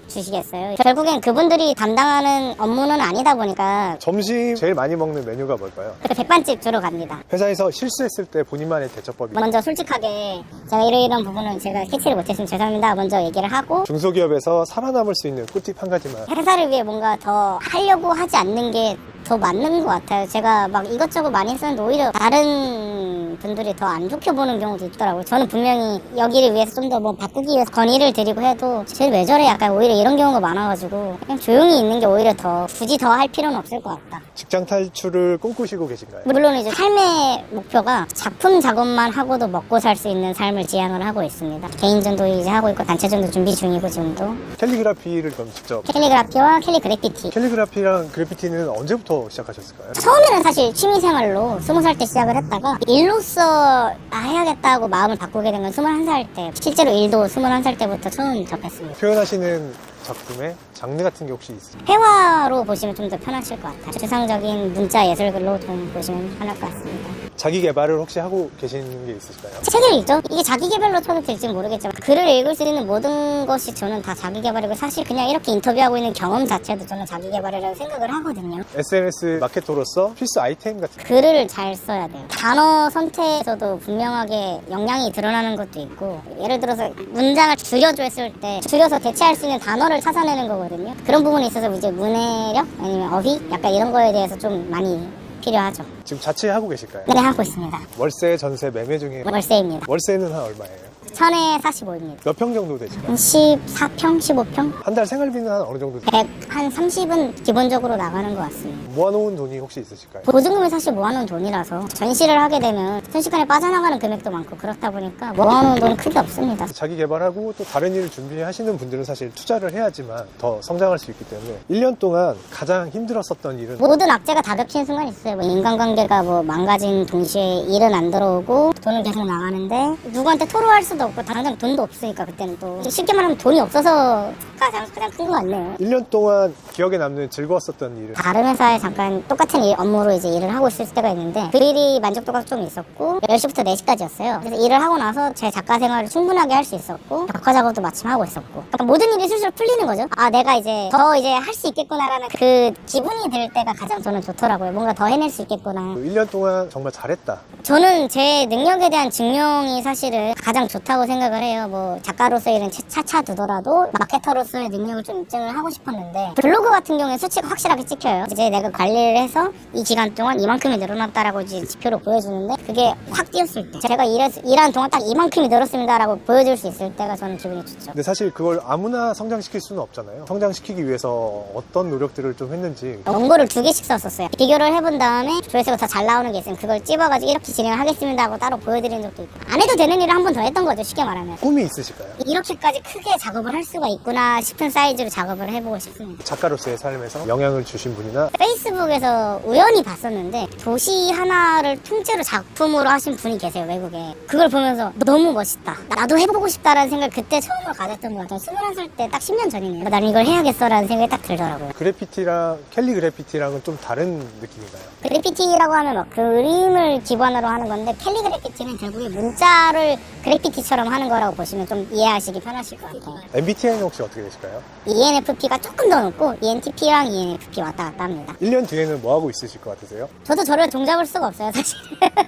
주시겠어요? 결국엔 그분들이 담당하는 업무는 아니다 보니까 점심 제일 많이 먹는 메뉴가 뭘까요? 백반집 주로 갑니다. 회사에서 실수했을 때 본인만의 대처법이 먼저 솔직하게 제가 이런 부분은 제가 캐치를 못했으면 죄송합니다 먼저 얘기를 하고, 중소기업에서 살아남을 수 있는 꿀팁 한 가지만. 회사를 위해 뭔가 더 하려고 하지 않는 게 더 맞는 것 같아요. 제가 막 이것저것 많이 했었는데 오히려 다른 분들이 더 안 좋게 보는 경우도 있더라고요. 저는 분명히 여기를 위해서 좀 더 뭐 바꾸기 위해서 건의를 드리고 해도 쟤 왜 저래 약간 오히려 이런 경우가 많아가지고 그냥 조용히 있는 게 오히려 더 굳이 더 할 필요는 없을 것 같다. 직장 탈출을 꿈꾸시고 계신가요? 물론 이제 삶의 목표가 작품 작업만 하고도 먹고 살 수 있는 삶을 지향을 하고 있습니다. 개인전도 이제 하고 있고 단체전도 준비 중이고 지금도. 캘리그라피를 그럼 직접. 캘리그라피와 캘리그래피티. 캘리그라피랑 그래피티는 언제부터 시작하셨을까요? 처음에는 사실 취미생활로 20살 때 시작을 했다가 일로서 해야겠다고 마음을 바꾸게 된 건 21살 때. 실제로 일도 21살 때부터 처음 접했습니다. 표현하시는 작품의 장르 같은 게 혹시 있으세요? 회화로 보시면 좀 더 편하실 것 같아요. 추상적인 문자 예술글로 좀 보시면 편할 것 같습니다. 자기 개발을 혹시 하고 계시는 게 있으실까요? 책을 읽죠? 이게 자기개발로 쳐도 될지 모르겠지만 글을 읽을 수 있는 모든 것이 저는 다 자기개발이고, 사실 그냥 이렇게 인터뷰하고 있는 경험 자체도 저는 자기개발이라고 생각을 하거든요. SNS 마케터로서 필수 아이템 같은 글을 잘 써야 돼요. 단어 선택에서도 분명하게 역량이 드러나는 것도 있고, 예를 들어서 문장을 줄여줘 했을 때 줄여서 대체할 수 있는 단어를 찾아내는 거거든요. 그런 부분에 있어서 이제 문해력 아니면 어휘 약간 이런 거에 대해서 좀 많이 필요하죠. 지금 자취하고 계실까요? 네, 하고 있습니다. 월세, 전세, 매매 중에 월세입니다. 월세는 한 얼마예요? 1000에 45입니다. 몇 평 정도 되실까요? 14평, 15평? 한 달 생활비는 한 어느 정도 되세요? 100, 한 30은 기본적으로 나가는 것 같습니다. 모아놓은 돈이 혹시 있으실까요? 보증금이 사실 모아놓은 돈이라서 전시를 하게 되면 순식간에 빠져나가는 금액도 많고 그렇다 보니까 모아놓은 돈은 크게 없습니다. 자기 개발하고 또 다른 일을 준비하시는 분들은 사실 투자를 해야지만 더 성장할 수 있기 때문에 1년 동안 가장 힘들었었던 일은 모든 악재가 다 겹치는 순간이 있어요. 뭐 인간관계가 뭐 망가진 동시에 일은 안 들어오고 돈은 계속 나가는데 누구한테 토로할 수도 없고 당장 돈도 없으니까 그때는 또 쉽게 말하면 돈이 없어서가 가장 큰 것 같네요. 1년 동안 기억에 남는 즐거웠었던 일은 다른 회사에 잠깐 똑같은 업무로 이제 일을 하고 있을 때가 있는데 그 일이 만족도가 좀 있었고 10시부터 4시까지였어요. 그래서 일을 하고 나서 제 작가 생활을 충분하게 할 수 있었고 벽화 작업도 마침 하고 있었고 그러니까 모든 일이 슬슬 풀리는 거죠. 아 내가 이제 더 이제 할 수 있겠구나라는 그 기분이 들 때가 가장 저는 좋더라고요. 뭔가 더 해낼 수 있겠구나. 1년 동안 정말 잘했다. 저는 제 능력에 대한 증명이 사실은 가장 좋다고 생각을 해요. 뭐 작가로서의 일은 차차 두더라도 마케터로서의 능력을 좀 입증을 하고 싶었는데 블로그 같은 경우에 수치가 확실하게 찍혀요. 이제 내가 관리를 해서 이 기간 동안 이만큼이 늘어났다라고 이제 지표로 보여주는데 그게 확 뛰었을 때 제가 일한 동안 딱 이만큼이 늘었습니다라고 보여줄 수 있을 때가 저는 기분이 좋죠. 근데 사실 그걸 아무나 성장시킬 수는 없잖아요. 성장시키기 위해서 어떤 노력들을 좀 했는지. 원고를 2개씩 썼었어요. 비교를 해본 다음에 조회수가 더 잘 나오는 게 있으면 그걸 찝어가지고 이렇게 진행을 하겠습니다 하고 따로 보여드린 적도 있고, 안 해도 되는 일을 한 번 더 했던 거죠. 쉽게 말하면 꿈이 있으실까요? 이렇게까지 크게 작업을 할 수가 있구나 싶은 사이즈로 작업을 해보고 싶습니다. 작가로서의 삶에서 영향을 주신 분이나 페이스북에서 우연히 봤었는데 도시 하나를 통째로 작품으로 하신 분이 계세요. 외국에. 그걸 보면서 너무 멋있다, 나도 해보고 싶다라는 생각을 그때 처음으로 가졌던 것 같아요. 21살 때 딱 10년 전이네요. 나는 이걸 해야겠어라는 생각이 딱 들더라고요. 그래피티랑 캘리그래피티랑은 좀 다른 느낌인가요? 그래피티라고 하면 막 그림을 기반으로 하는 건데 캘리그래피티는 결국에 문자를 그래피티 NFP처럼 하는 거라고 보시면 좀 이해하시기 편하실 것 같아요. MBTI는 혹시 어떻게 되실까요? ENFP가 조금 더 높고 ENTP랑 ENFP 왔다 갔다 합니다. 1년 뒤에는 뭐 하고 있으실 것 같으세요? 저도 저를 종잡을 수가 없어요, 사실.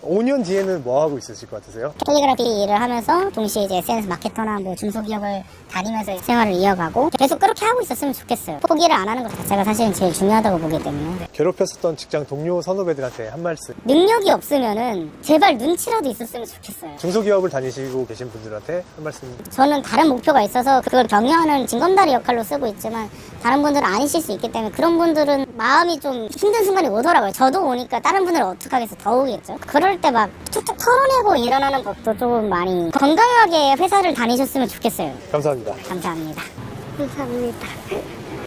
5년 뒤에는 뭐 하고 있으실 것 같으세요? 캘리그라피 일을 하면서 동시에 이제 SNS 마케터나 뭐 중소기업을 다니면서 생활을 이어가고 계속 그렇게 하고 있었으면 좋겠어요. 포기를 안 하는 것 자체가 사실은 제일 중요하다고 보기 때문에. 괴롭혔었던 직장 동료 선후배들한테 한 말씀. 능력이 없으면은 제발 눈치라도 있었으면 좋겠어요. 중소기업을 다니시고 계신 분들한테 한 말씀. 저는 다른 목표가 있어서 그걸 격려하는 징검다리 역할로 쓰고 있지만 다른 분들은 아니실 수 있기 때문에 그런 분들은 마음이 좀 힘든 순간이 오더라고요. 저도 오니까 다른 분들은 어떡하겠어, 더 오겠죠. 그럴 때 막 툭툭 털어내고 일어나는 법도 조금 많이 건강하게 회사를 다니셨으면 좋겠어요. 감사합니다. 감사합니다. 감사합니다.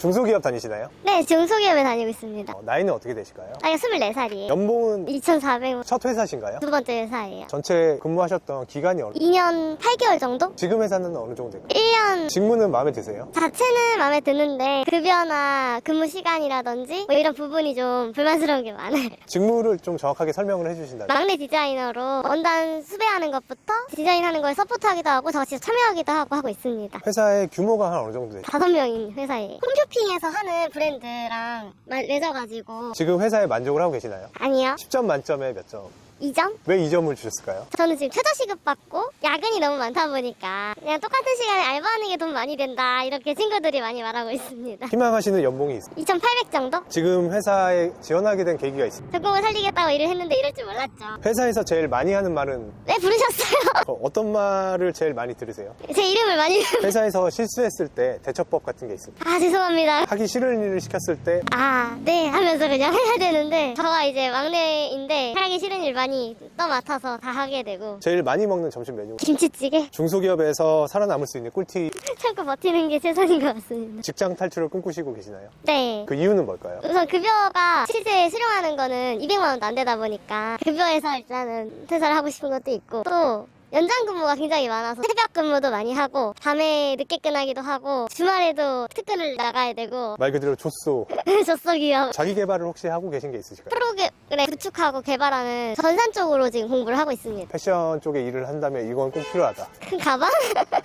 중소기업 다니시나요? 네, 중소기업에 다니고 있습니다. 나이는 어떻게 되실까요? 나이가 24살이에요. 연봉은 2,400원. 첫 회사신가요? 두 번째 회사예요. 전체 근무하셨던 기간이 2년 8개월 정도? 지금 회사는 어느 정도 될까요? 1년 직무는 마음에 드세요? 자체는 마음에 드는데 급여나 근무 시간이라든지 뭐 이런 부분이 좀 불만스러운 게 많아요. 직무를 좀 정확하게 설명을 해주신다면. 막내 디자이너로 원단 수배하는 것부터 디자인하는 걸 서포트하기도 하고 저 직접 참여하기도 하고 있습니다. 회사의 규모가 한 어느 정도 되죠? 5명인 회사에 홈쇼핑에서 하는 브랜드랑 맺어가지고 지금 회사에 만족을 하고 계시나요? 아니요. 10점 만점에 몇 점? 2점? 왜 2점을 주셨을까요? 저는 지금 최저시급 받고 야근이 너무 많다 보니까 그냥 똑같은 시간에 알바하는 게 돈 많이 된다 이렇게 친구들이 많이 말하고 있습니다. 희망하시는 연봉이 있어요? 2,800 정도? 지금 회사에 지원하게 된 계기가 있어요? 전공을 살리겠다고 일을 했는데 이럴 줄 몰랐죠. 회사에서 제일 많이 하는 말은 왜 부르셨어요? 어떤 말을 제일 많이 들으세요? 제 이름을 많이 회사에서 실수했을 때 대처법 같은 게 있어요. 아 죄송합니다. 하기 싫은 일을 시켰을 때 아 네 하면서 그냥 해야 되는데 저가 이제 막내인데 하기 싫은 일 많이 떠맡아서 다 하게 되고 제일 많이 먹는 점심 메뉴. 김치찌개 중소기업에서 살아남을 수 있는 꿀팁. 참고 버티는 게 최선인 것 같습니다. 직장 탈출을 꿈꾸시고 계시나요? 네. 그 이유는 뭘까요? 우선 급여가 실제 수령하는 거는 200만 원도 안 되다 보니까 급여에서 일단은 퇴사를 하고 싶은 것도 있고 또 연장 근무가 굉장히 많아서 새벽 근무도 많이 하고 밤에 늦게 끝나기도 하고 주말에도 특근을 나가야 되고 말 그대로 조쏘. 조석이요. 자기 개발을 혹시 하고 계신 게 있으실까요? 프로그램 구축하고 개발하는 전산 쪽으로 지금 공부를 하고 있습니다. 패션 쪽에 일을 한다면 이건 꼭 필요하다. 큰 가방?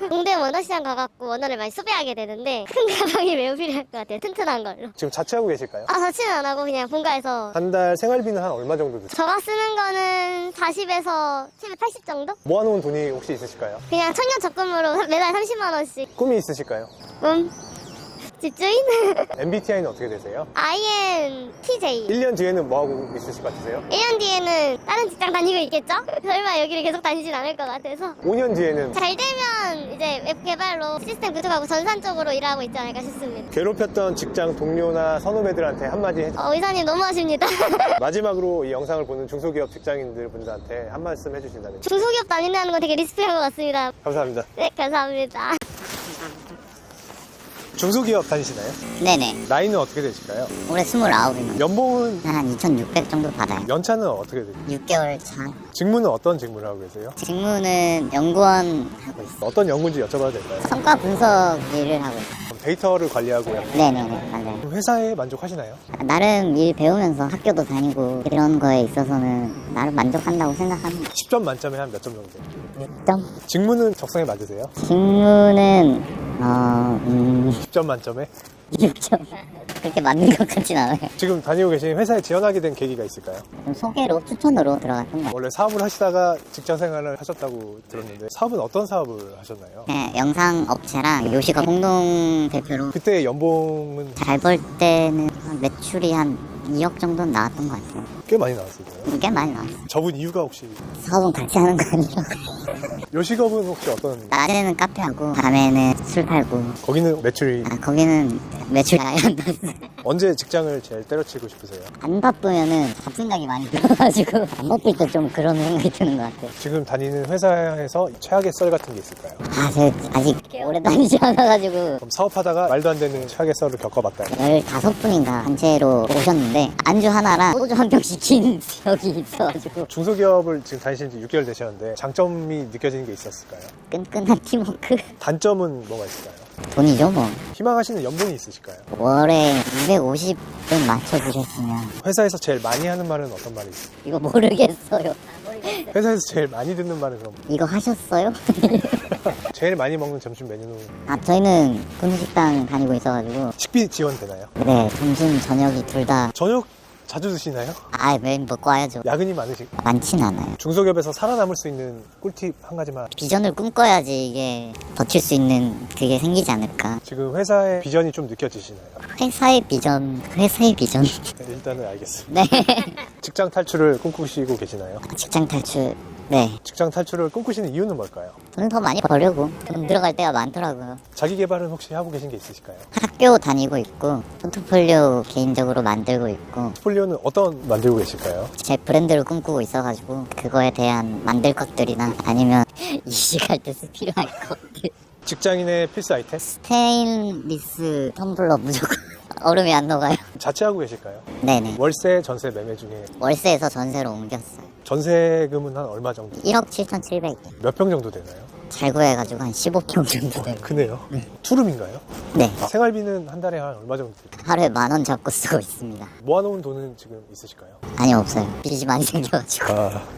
공대 원어시장 가갖고 원어를 많이 소비하게 되는데 큰 가방이 매우 필요할 것 같아요. 튼튼한 걸로. 지금 자취하고 계실까요? 아 자취는 안 하고 그냥 본가에서 한 달 생활비는 한 얼마 정도 드세요? 저가 쓰는 거는 40에서 780 정도? 모아놓은 돈이 혹시 있으실까요? 그냥 청년 적금으로 매달 30만 원씩. 꿈이 있으실까요? 집주인? MBTI는 어떻게 되세요? INTJ. 1년 뒤에는 뭐하고 있으실 것 같으세요? 1년 뒤에는 다른 직장 다니고 있겠죠? 설마 여기를 계속 다니진 않을 것 같아서. 5년 뒤에는 잘 되면 이제 웹 개발로 시스템 구축하고 전산 쪽으로 일하고 있지 않을까 싶습니다. 괴롭혔던 직장 동료나 선후배들한테 한마디 해주세요. 의사님 너무하십니다. 마지막으로 이 영상을 보는 중소기업 직장인들 분들한테 한 말씀 해주신다면. 중소기업 다닌다는 건 되게 리스크한 것 같습니다. 감사합니다. 네, 감사합니다. 중소기업 다니시나요? 네네. 나이는 어떻게 되실까요? 올해 29이면 연봉은 한 2,600 정도 받아요. 연차는 어떻게 되세요? 6개월 차. 직무는 어떤 직무를 하고 계세요? 직무는 연구원 하고 있어요. 어떤 연구인지 여쭤봐도 될까요? 성과 분석 일을 하고 있어요. 그럼 데이터를 관리하고 네네네, 맞아요. 회사에 만족하시나요? 나름 일 배우면서 학교도 다니고 그런 거에 있어서는 나름 만족한다고 생각합니다. 10점 만점에 한 몇 점 정도? 6점? 직무는 적성에 맞으세요? 직무는 10점 만점에? 6점. 그렇게 맞는 것 같진 않아요. 지금 다니고 계신 회사에 지원하게 된 계기가 있을까요? 좀 소개로, 추천으로 들어갔던 것 같아요. 원래 사업을 하시다가 직장 생활을 하셨다고 들었는데 사업은 어떤 사업을 하셨나요? 네, 영상 업체랑 요식업 공동 대표로 그때 연봉은 잘 벌 때는 한 매출이 한 2억 정도는 나왔던 것 같아요. 꽤 많이 나왔을 거예요. 꽤 많이 나왔어요. 접은 이유가 혹시 사업은 같이 하는 거 아니라. 요식업은 혹시 어떤? 낮에는 카페하고 밤에는 술 팔고. 거기는 매출이 거기는 매출이 아예 안 나왔어요. 언제 직장을 제일 때려치고 싶으세요? 안 바쁘면은 잡생각이 많이 들어가지고 안 바쁠 때 좀 그런 생각이 드는 것 같아요. 지금 다니는 회사에서 최악의 썰 같은 게 있을까요? 제가 아직 오래 다니지 않아가지고 그럼 사업하다가 말도 안 되는 최악의 썰을 겪어봤다요? 15분인가 단체로 오셨는데 안주 하나랑 소주 한 병 시킨 기억이 있어가지고 중소기업을 지금 다니신 지 6개월 되셨는데 장점이 느껴지는 게 있었을까요? 끈끈한 팀워크. 단점은 뭐가 있을까요? 돈이죠 뭐. 희망하시는 연봉이 있으실까요? 월에 250은 맞춰주셨으면. 회사에서 제일 많이 하는 말은 어떤 말이 있어요? 이거 모르겠어요. 회사에서 제일 많이 듣는 말은 그럼 이거 하셨어요? 제일 많이 먹는 점심 메뉴는 아, 저희는 군식당 다니고 있어가지고 식비 지원되나요? 네, 점심 저녁이 둘 다 저녁 자주 드시나요? 매일 먹고 와야죠. 야근이 많으시 많진 않아요. 중소기업에서 살아남을 수 있는 꿀팁 한 가지만. 비전을 꿈꿔야지 이게 버틸 수 있는 그게 생기지 않을까. 지금 회사의 비전이 좀 느껴지시나요? 회사의 비전. 네, 일단은 알겠습니다. 네. 직장 탈출을 꿈꾸시고 계시나요? 직장 탈출. 네. 직장 탈출을 꿈꾸시는 이유는 뭘까요? 돈 더 많이 벌려고. 돈 들어갈 때가 많더라고요. 자기 개발은 혹시 하고 계신 게 있으실까요? 학교 다니고 있고 포트폴리오 개인적으로 만들고 있고 포트폴리오는 어떤 만들고 계실까요? 제 브랜드를 꿈꾸고 있어가지고 그거에 대한 만들 것들이나 아니면 이직할 때 필요할 것들. 직장인의 필수 아이템? 스테인리스 텀블러 무조건. 얼음이 안 녹아요. 자취하고 계실까요? 네네. 월세, 전세, 매매 중에 월세에서 전세로 옮겼어요. 전세금은 한 얼마 정도? 1억 7,700이요. 몇 평 정도 되나요? 잘 구해가지고 한 15평 정도 되고. 크네요. 투룸인가요? 네. 생활비는 한 달에 한 얼마 정도 들어요? 하루에 10,000원 잡고 쓰고 있습니다. 모아놓은 돈은 지금 있으실까요? 아니, 없어요. 빚이 많이 생겨가지고.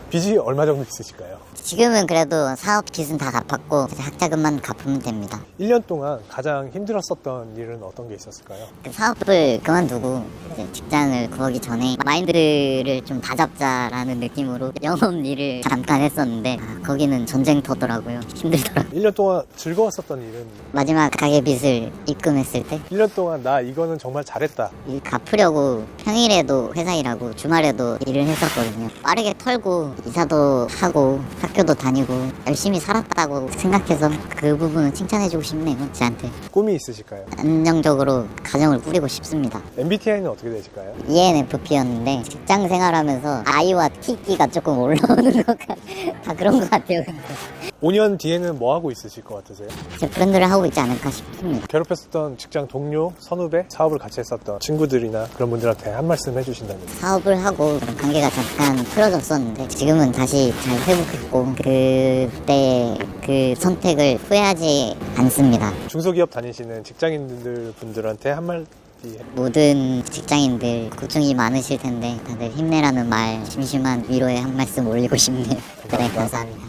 빚이 얼마 정도 있으실까요? 지금은 그래도 사업 빚은 다 갚았고 이제 학자금만 갚으면 됩니다. 1년 동안 가장 힘들었었던 일은 어떤 게 있었을까요? 그 사업을 그만두고 이제 직장을 구하기 전에 마인드를 좀 다잡자라는 느낌으로 영업 일을 잠깐 했었는데 거기는 전쟁터더라고요. 힘들더라고요. 1년 동안 즐거웠었던 일은 마지막 가게 빚을 입금했을 때 1년 동안 나 이거는 정말 잘했다. 일 갚으려고 평일에도 회사 일하고 주말에도 일을 했었거든요. 빠르게 털고 이사도 하고 학교도 다니고 열심히 살았다고 생각해서 그 부분은 칭찬해주고 싶네요. 저한테. 꿈이 있으실까요? 안정적으로 가정을 꾸리고 싶습니다. MBTI는 어떻게 되실까요? ENFP였는데 직장 생활하면서 I와 T끼가 조금 올라오는 다 그런 것 같아요. 5년 뒤에는 뭐 하고 있으실 것 같으세요? 제 브랜드를 하고 있지 않을까 싶습니다. 괴롭혔었던 직장 동료, 선후배, 사업을 같이 했었던 친구들이나 그런 분들한테 한 말씀 해주신다면? 사업을 하고 그런 관계가 잠깐 틀어졌었는데 지금은 다시 잘 회복했고 그때 그 선택을 후회하지 않습니다. 중소기업 다니시는 직장인들 분들한테 한 말씀 모든 직장인들 고충이 많으실 텐데 다들 힘내라는 말 심심한 위로의 한 말씀 올리고 싶네요. 네, 감사합니다.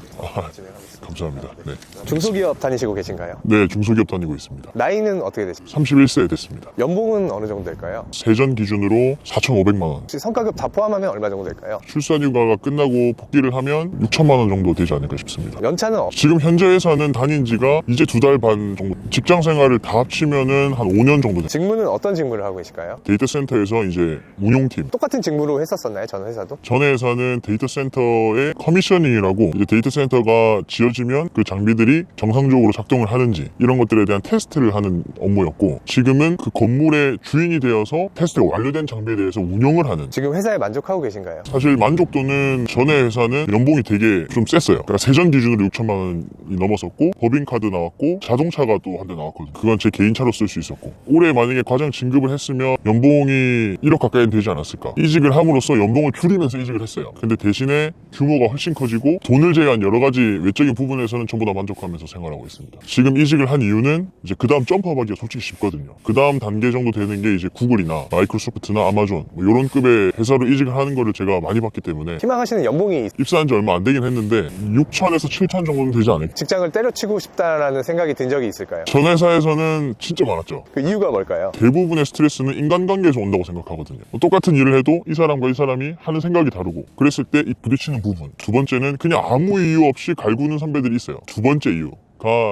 감사합니다. 네. 중소기업 다니시고 계신가요? 네, 중소기업 다니고 있습니다. 나이는 어떻게 되십니까? 31세 됐습니다. 연봉은 어느 정도 될까요? 세전 기준으로 4,500만 원. 혹시 성과급 다 포함하면 얼마 정도 될까요? 출산휴가가 끝나고 복귀를 하면 6천만 원 정도 되지 않을까 싶습니다. 연차는 지금 현재 회사는 다닌 지가 이제 2달 반 정도. 직장 생활을 다 합치면은 한 5년 정도 됐습니다. 직무는 어떤 직무를 하고 계실까요? 데이터 센터에서 이제 운용팀. 똑같은 직무로 했었었나요? 전 회사도? 전 회사는 데이터 센터의 커미셔닝이라고 이제 데이터 센터가 지어지면 그 장비들이 정상적으로 작동을 하는지 이런 것들에 대한 테스트를 하는 업무였고 지금은 그 건물의 주인이 되어서 테스트가 완료된 장비에 대해서 운영을 하는 지금 회사에 만족하고 계신가요? 사실 만족도는 전에 회사는 연봉이 되게 좀 셌어요. 그러니까 세전 기준으로 6천만 원이 넘었었고 법인카드 나왔고 자동차가 또 한 대 나왔거든요. 그건 제 개인차로 쓸 수 있었고 올해 만약에 과장 진급을 했으면 연봉이 1억 가까이 되지 않았을까. 이직을 함으로써 연봉을 줄이면서 이직을 했어요. 근데 대신에 규모가 훨씬 커지고 돈을 제외한 여러 가지 외적인 부분에서는 전부 다 만족하면서 생활하고 있습니다. 지금 이직을 한 이유는 이제 그 다음 점프하기가 솔직히 쉽거든요. 그 다음 단계 정도 되는 게 이제 구글이나 마이크로소프트나 아마존 뭐 이런 급의 회사로 이직을 하는 거를 제가 많이 봤기 때문에 희망하시는 연봉이 입사한 지 얼마 안 되긴 했는데 6천에서 7천 정도는 되지 않을까. 직장을 때려치고 싶다라는 생각이 든 적이 있을까요? 전 회사에서는 진짜 많았죠. 그 이유가 뭘까요? 대부분의 스트레스는 인간관계에서 온다고 생각하거든요. 똑같은 일을 해도 이 사람과 이 사람이 하는 생각이 다르고 그랬을 때 이 부딪히는 부분. 두 번째는 그냥 아무 이유 없이 갈구는 선배들이 있어요. 두 번째 이유가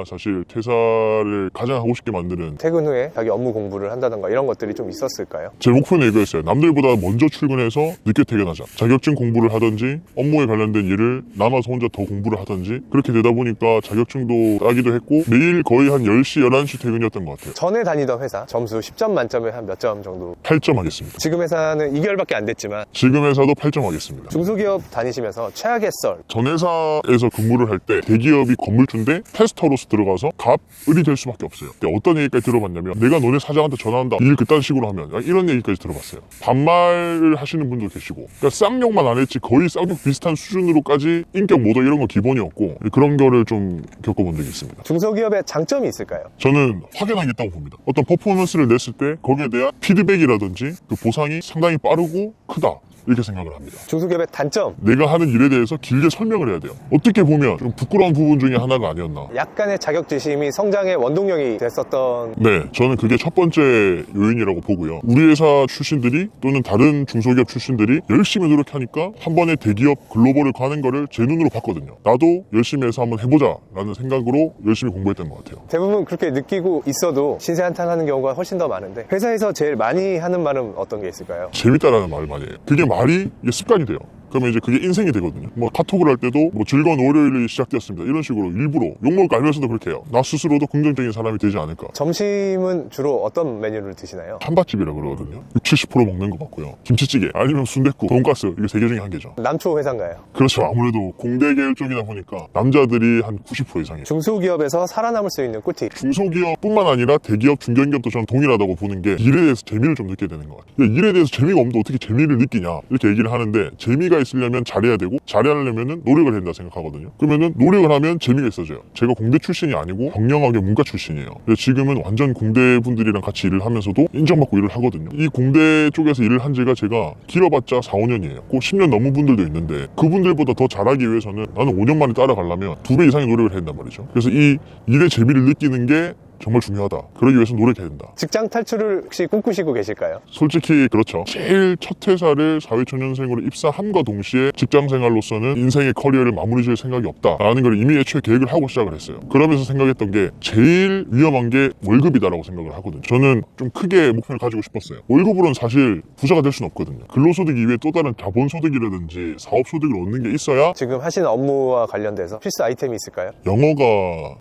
사실 퇴사를 가장 하고 싶게 만드는 퇴근 후에 자기 업무 공부를 한다던가 이런 것들이 좀 있었을까요? 제 목표는 이거였어요. 남들보다 먼저 출근해서 늦게 퇴근하자. 자격증 공부를 하든지 업무에 관련된 일을 남아서 혼자 더 공부를 하든지 그렇게 되다 보니까 자격증도 따기도 했고 매일 거의 한 10시, 11시 퇴근이었던 것 같아요. 전에 다니던 회사 점수 10점 만점에 한 몇 점 정도? 8점 하겠습니다. 지금 회사는 2개월밖에 안 됐지만 지금 회사도 8점 하겠습니다. 중소기업 다니시면서 최악의 썰 전 회사에서 근무를 할 때 대기업이 건물주인데 테스터로서 들어가서 갑을이 될 수밖에 없어요. 근데 어떤 얘기까지 들어봤냐면 내가 너네 사장한테 전화한다. 일 그딴 식으로 하면 이런 얘기까지 들어봤어요. 반말을 하시는 분도 계시고 그러니까 쌍욕만 안 했지 거의 쌍욕 비슷한 수준으로까지 인격 모독 이런 거 기본이었고 그런 거를 좀 겪어본 적이 있습니다. 중소기업의 장점이 있을까요? 저는 확연하게 있다고 봅니다. 어떤 퍼포먼스를 냈을 때 거기에 대한 피드백이라든지 그 보상이 상당히 빠르고 크다. 이렇게 생각을 합니다. 중소기업의 단점, 내가 하는 일에 대해서 길게 설명을 해야 돼요. 어떻게 보면 좀 부끄러운 부분 중에 하나가 아니었나. 약간의 자격지심이 성장의 원동력이 됐었던. 네, 저는 그게 첫 번째 요인이라고 보고요. 우리 회사 출신들이 또는 다른 중소기업 출신들이 열심히 노력하니까 한 번에 대기업 글로벌을 가는 거를 제 눈으로 봤거든요. 나도 열심히 해서 한번 해보자 라는 생각으로 열심히 공부했던 것 같아요. 대부분 그렇게 느끼고 있어도 신세 한탄하는 경우가 훨씬 더 많은데, 회사에서 제일 많이 하는 말은 어떤 게 있을까요? 재밌다라는 말을 많이 해요. 그게 말이 이게 습관이 돼요. 그러면 이제 그게 인생이 되거든요. 뭐 카톡을 할 때도 뭐 즐거운 월요일이 시작되었습니다. 이런 식으로 일부러 욕먹을 거 알면서도 그렇게 해요. 나 스스로도 긍정적인 사람이 되지 않을까. 점심은 주로 어떤 메뉴를 드시나요? 한밭집이라고 그러거든요. 60-70% 먹는 것 같고요. 김치찌개 아니면 순댓국, 돈가스 이게 3개 중에 1개죠. 남초 회사인가요? 그렇죠. 아무래도 공대 계열 쪽이다 보니까 남자들이 한 90% 이상이에요. 중소기업에서 살아남을 수 있는 꿀팁. 중소기업뿐만 아니라 대기업, 중견기업도 저는 동일하다고 보는 게 일에 대해서 재미를 좀 느끼게 되는 것 같아요. 일에 대해서 재미가 없는데 어떻게 재미를 느끼냐 이렇게 얘기를 하는데, 재미가 있으려면 잘해야 되고 잘하려면 노력을 해야 된다 생각하거든요. 그러면은 노력을 하면 재미가 있어져요. 제가 공대 출신이 아니고 경영학의 문과 출신이에요. 그래서 지금은 완전 공대 분들이랑 같이 일을 하면서도 인정받고 일을 하거든요. 이 공대 쪽에서 일을 한 지가 제가 길어봤자 4-5년이에요. 꼭 10년 넘은 분들도 있는데, 그분들보다 더 잘하기 위해서는 나는 5년 만에 따라가려면 2배 이상의 노력을 해야 된단 말이죠. 그래서 이 일의 재미를 느끼는 게 정말 중요하다. 그러기 위해서 노력해야 된다. 직장 탈출을 혹시 꿈꾸시고 계실까요? 솔직히 그렇죠. 제일 첫 회사를 사회초년생으로 입사함과 동시에 직장생활로서는 인생의 커리어를 마무리 지을 생각이 없다라는 걸 이미 애초에 계획을 하고 시작을 했어요. 그러면서 생각했던 게 제일 위험한 게 월급이다라고 생각을 하거든요. 저는 좀 크게 목표를 가지고 싶었어요. 월급으로는 사실 부자가 될 수는 없거든요. 근로소득 이외에 또 다른 자본소득이라든지 사업소득을 얻는 게 있어야 지금 하시는 업무와 관련돼서 필수 아이템이 있을까요? 영어가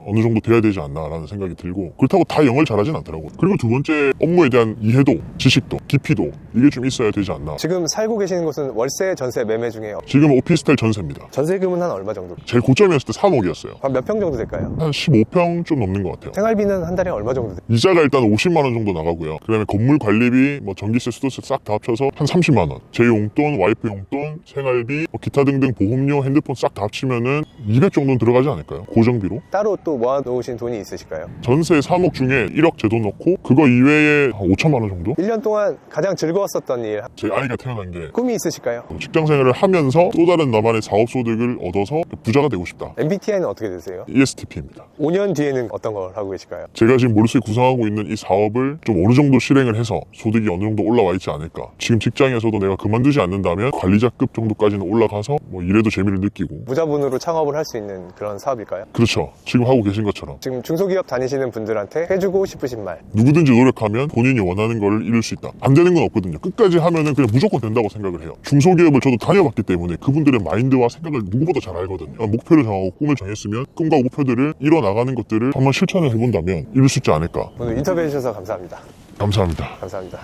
어느 정도 돼야 되지 않나라는 생각이 들고, 그렇다고 다 영어를 잘하진 않더라고요. 그리고 두 번째, 업무에 대한 이해도, 지식도, 깊이도 이게 좀 있어야 되지 않나. 지금 살고 계시는 곳은 월세, 전세, 매매 중에 지금 오피스텔 전세입니다. 전세금은 한 얼마 정도? 제일 고점이었을 때 3억이었어요. 한 몇 평 정도 될까요? 한 15평 좀 넘는 것 같아요. 생활비는 한 달에 얼마 정도 돼요? 이자가 일단 50만 원 정도 나가고요. 그 다음에 건물 관리비, 뭐 전기세, 수도세 싹 다 합쳐서 한 30만 원. 제 용돈, 와이프 용돈, 생활비, 뭐 기타 등등 보험료, 핸드폰 싹 다 합치면은 200 정도는 들어가지 않을까요? 고정비로. 따로 또 모아놓으신 돈이 있으실까요? 전세 3억 중에 1억 제 돈 넣고 그거 이외에 한 5천만 원 정도? 1년 동안 가장 즐거웠었던 일, 제 아이가 태어난 게 꿈이 있으실까요? 직장 생활을 하면서 또 다른 나만의 사업 소득을 얻어서 부자가 되고 싶다. MBTI는 어떻게 되세요? ESTP입니다. 5년 뒤에는 어떤 걸 하고 계실까요? 제가 지금 머릿속에 구상하고 있는 이 사업을 좀 어느 정도 실행을 해서 소득이 어느 정도 올라와 있지 않을까. 지금 직장에서도 내가 그만두지 않는다면 관리자급 정도까지는 올라가서 뭐 일에도 재미를 느끼고. 무자본으로 창업을 할 수 있는 그런 사업일까요? 그렇죠. 지금 하고 계신 것처럼. 지금 중소기업 다니시는 분들한테 해주고 싶으신 말. 누구든지 노력하면 본인이 원하는 걸 이룰 수 있다. 안 되는 건 없거든요. 끝까지 하면은 그냥 무조건 된다고 생각을 해요. 중소기업을 저도 다녀봤기 때문에 그분들의 마인드와 생각을 누구보다 잘 알거든요. 목표를 정하고 꿈을 정했으면 꿈과 목표들을 이뤄나가는 것들을 한번 실천을 해본다면 이룰 수 있지 않을까. 오늘 인터뷰해 주셔서 감사합니다. 감사합니다. 감사합니다.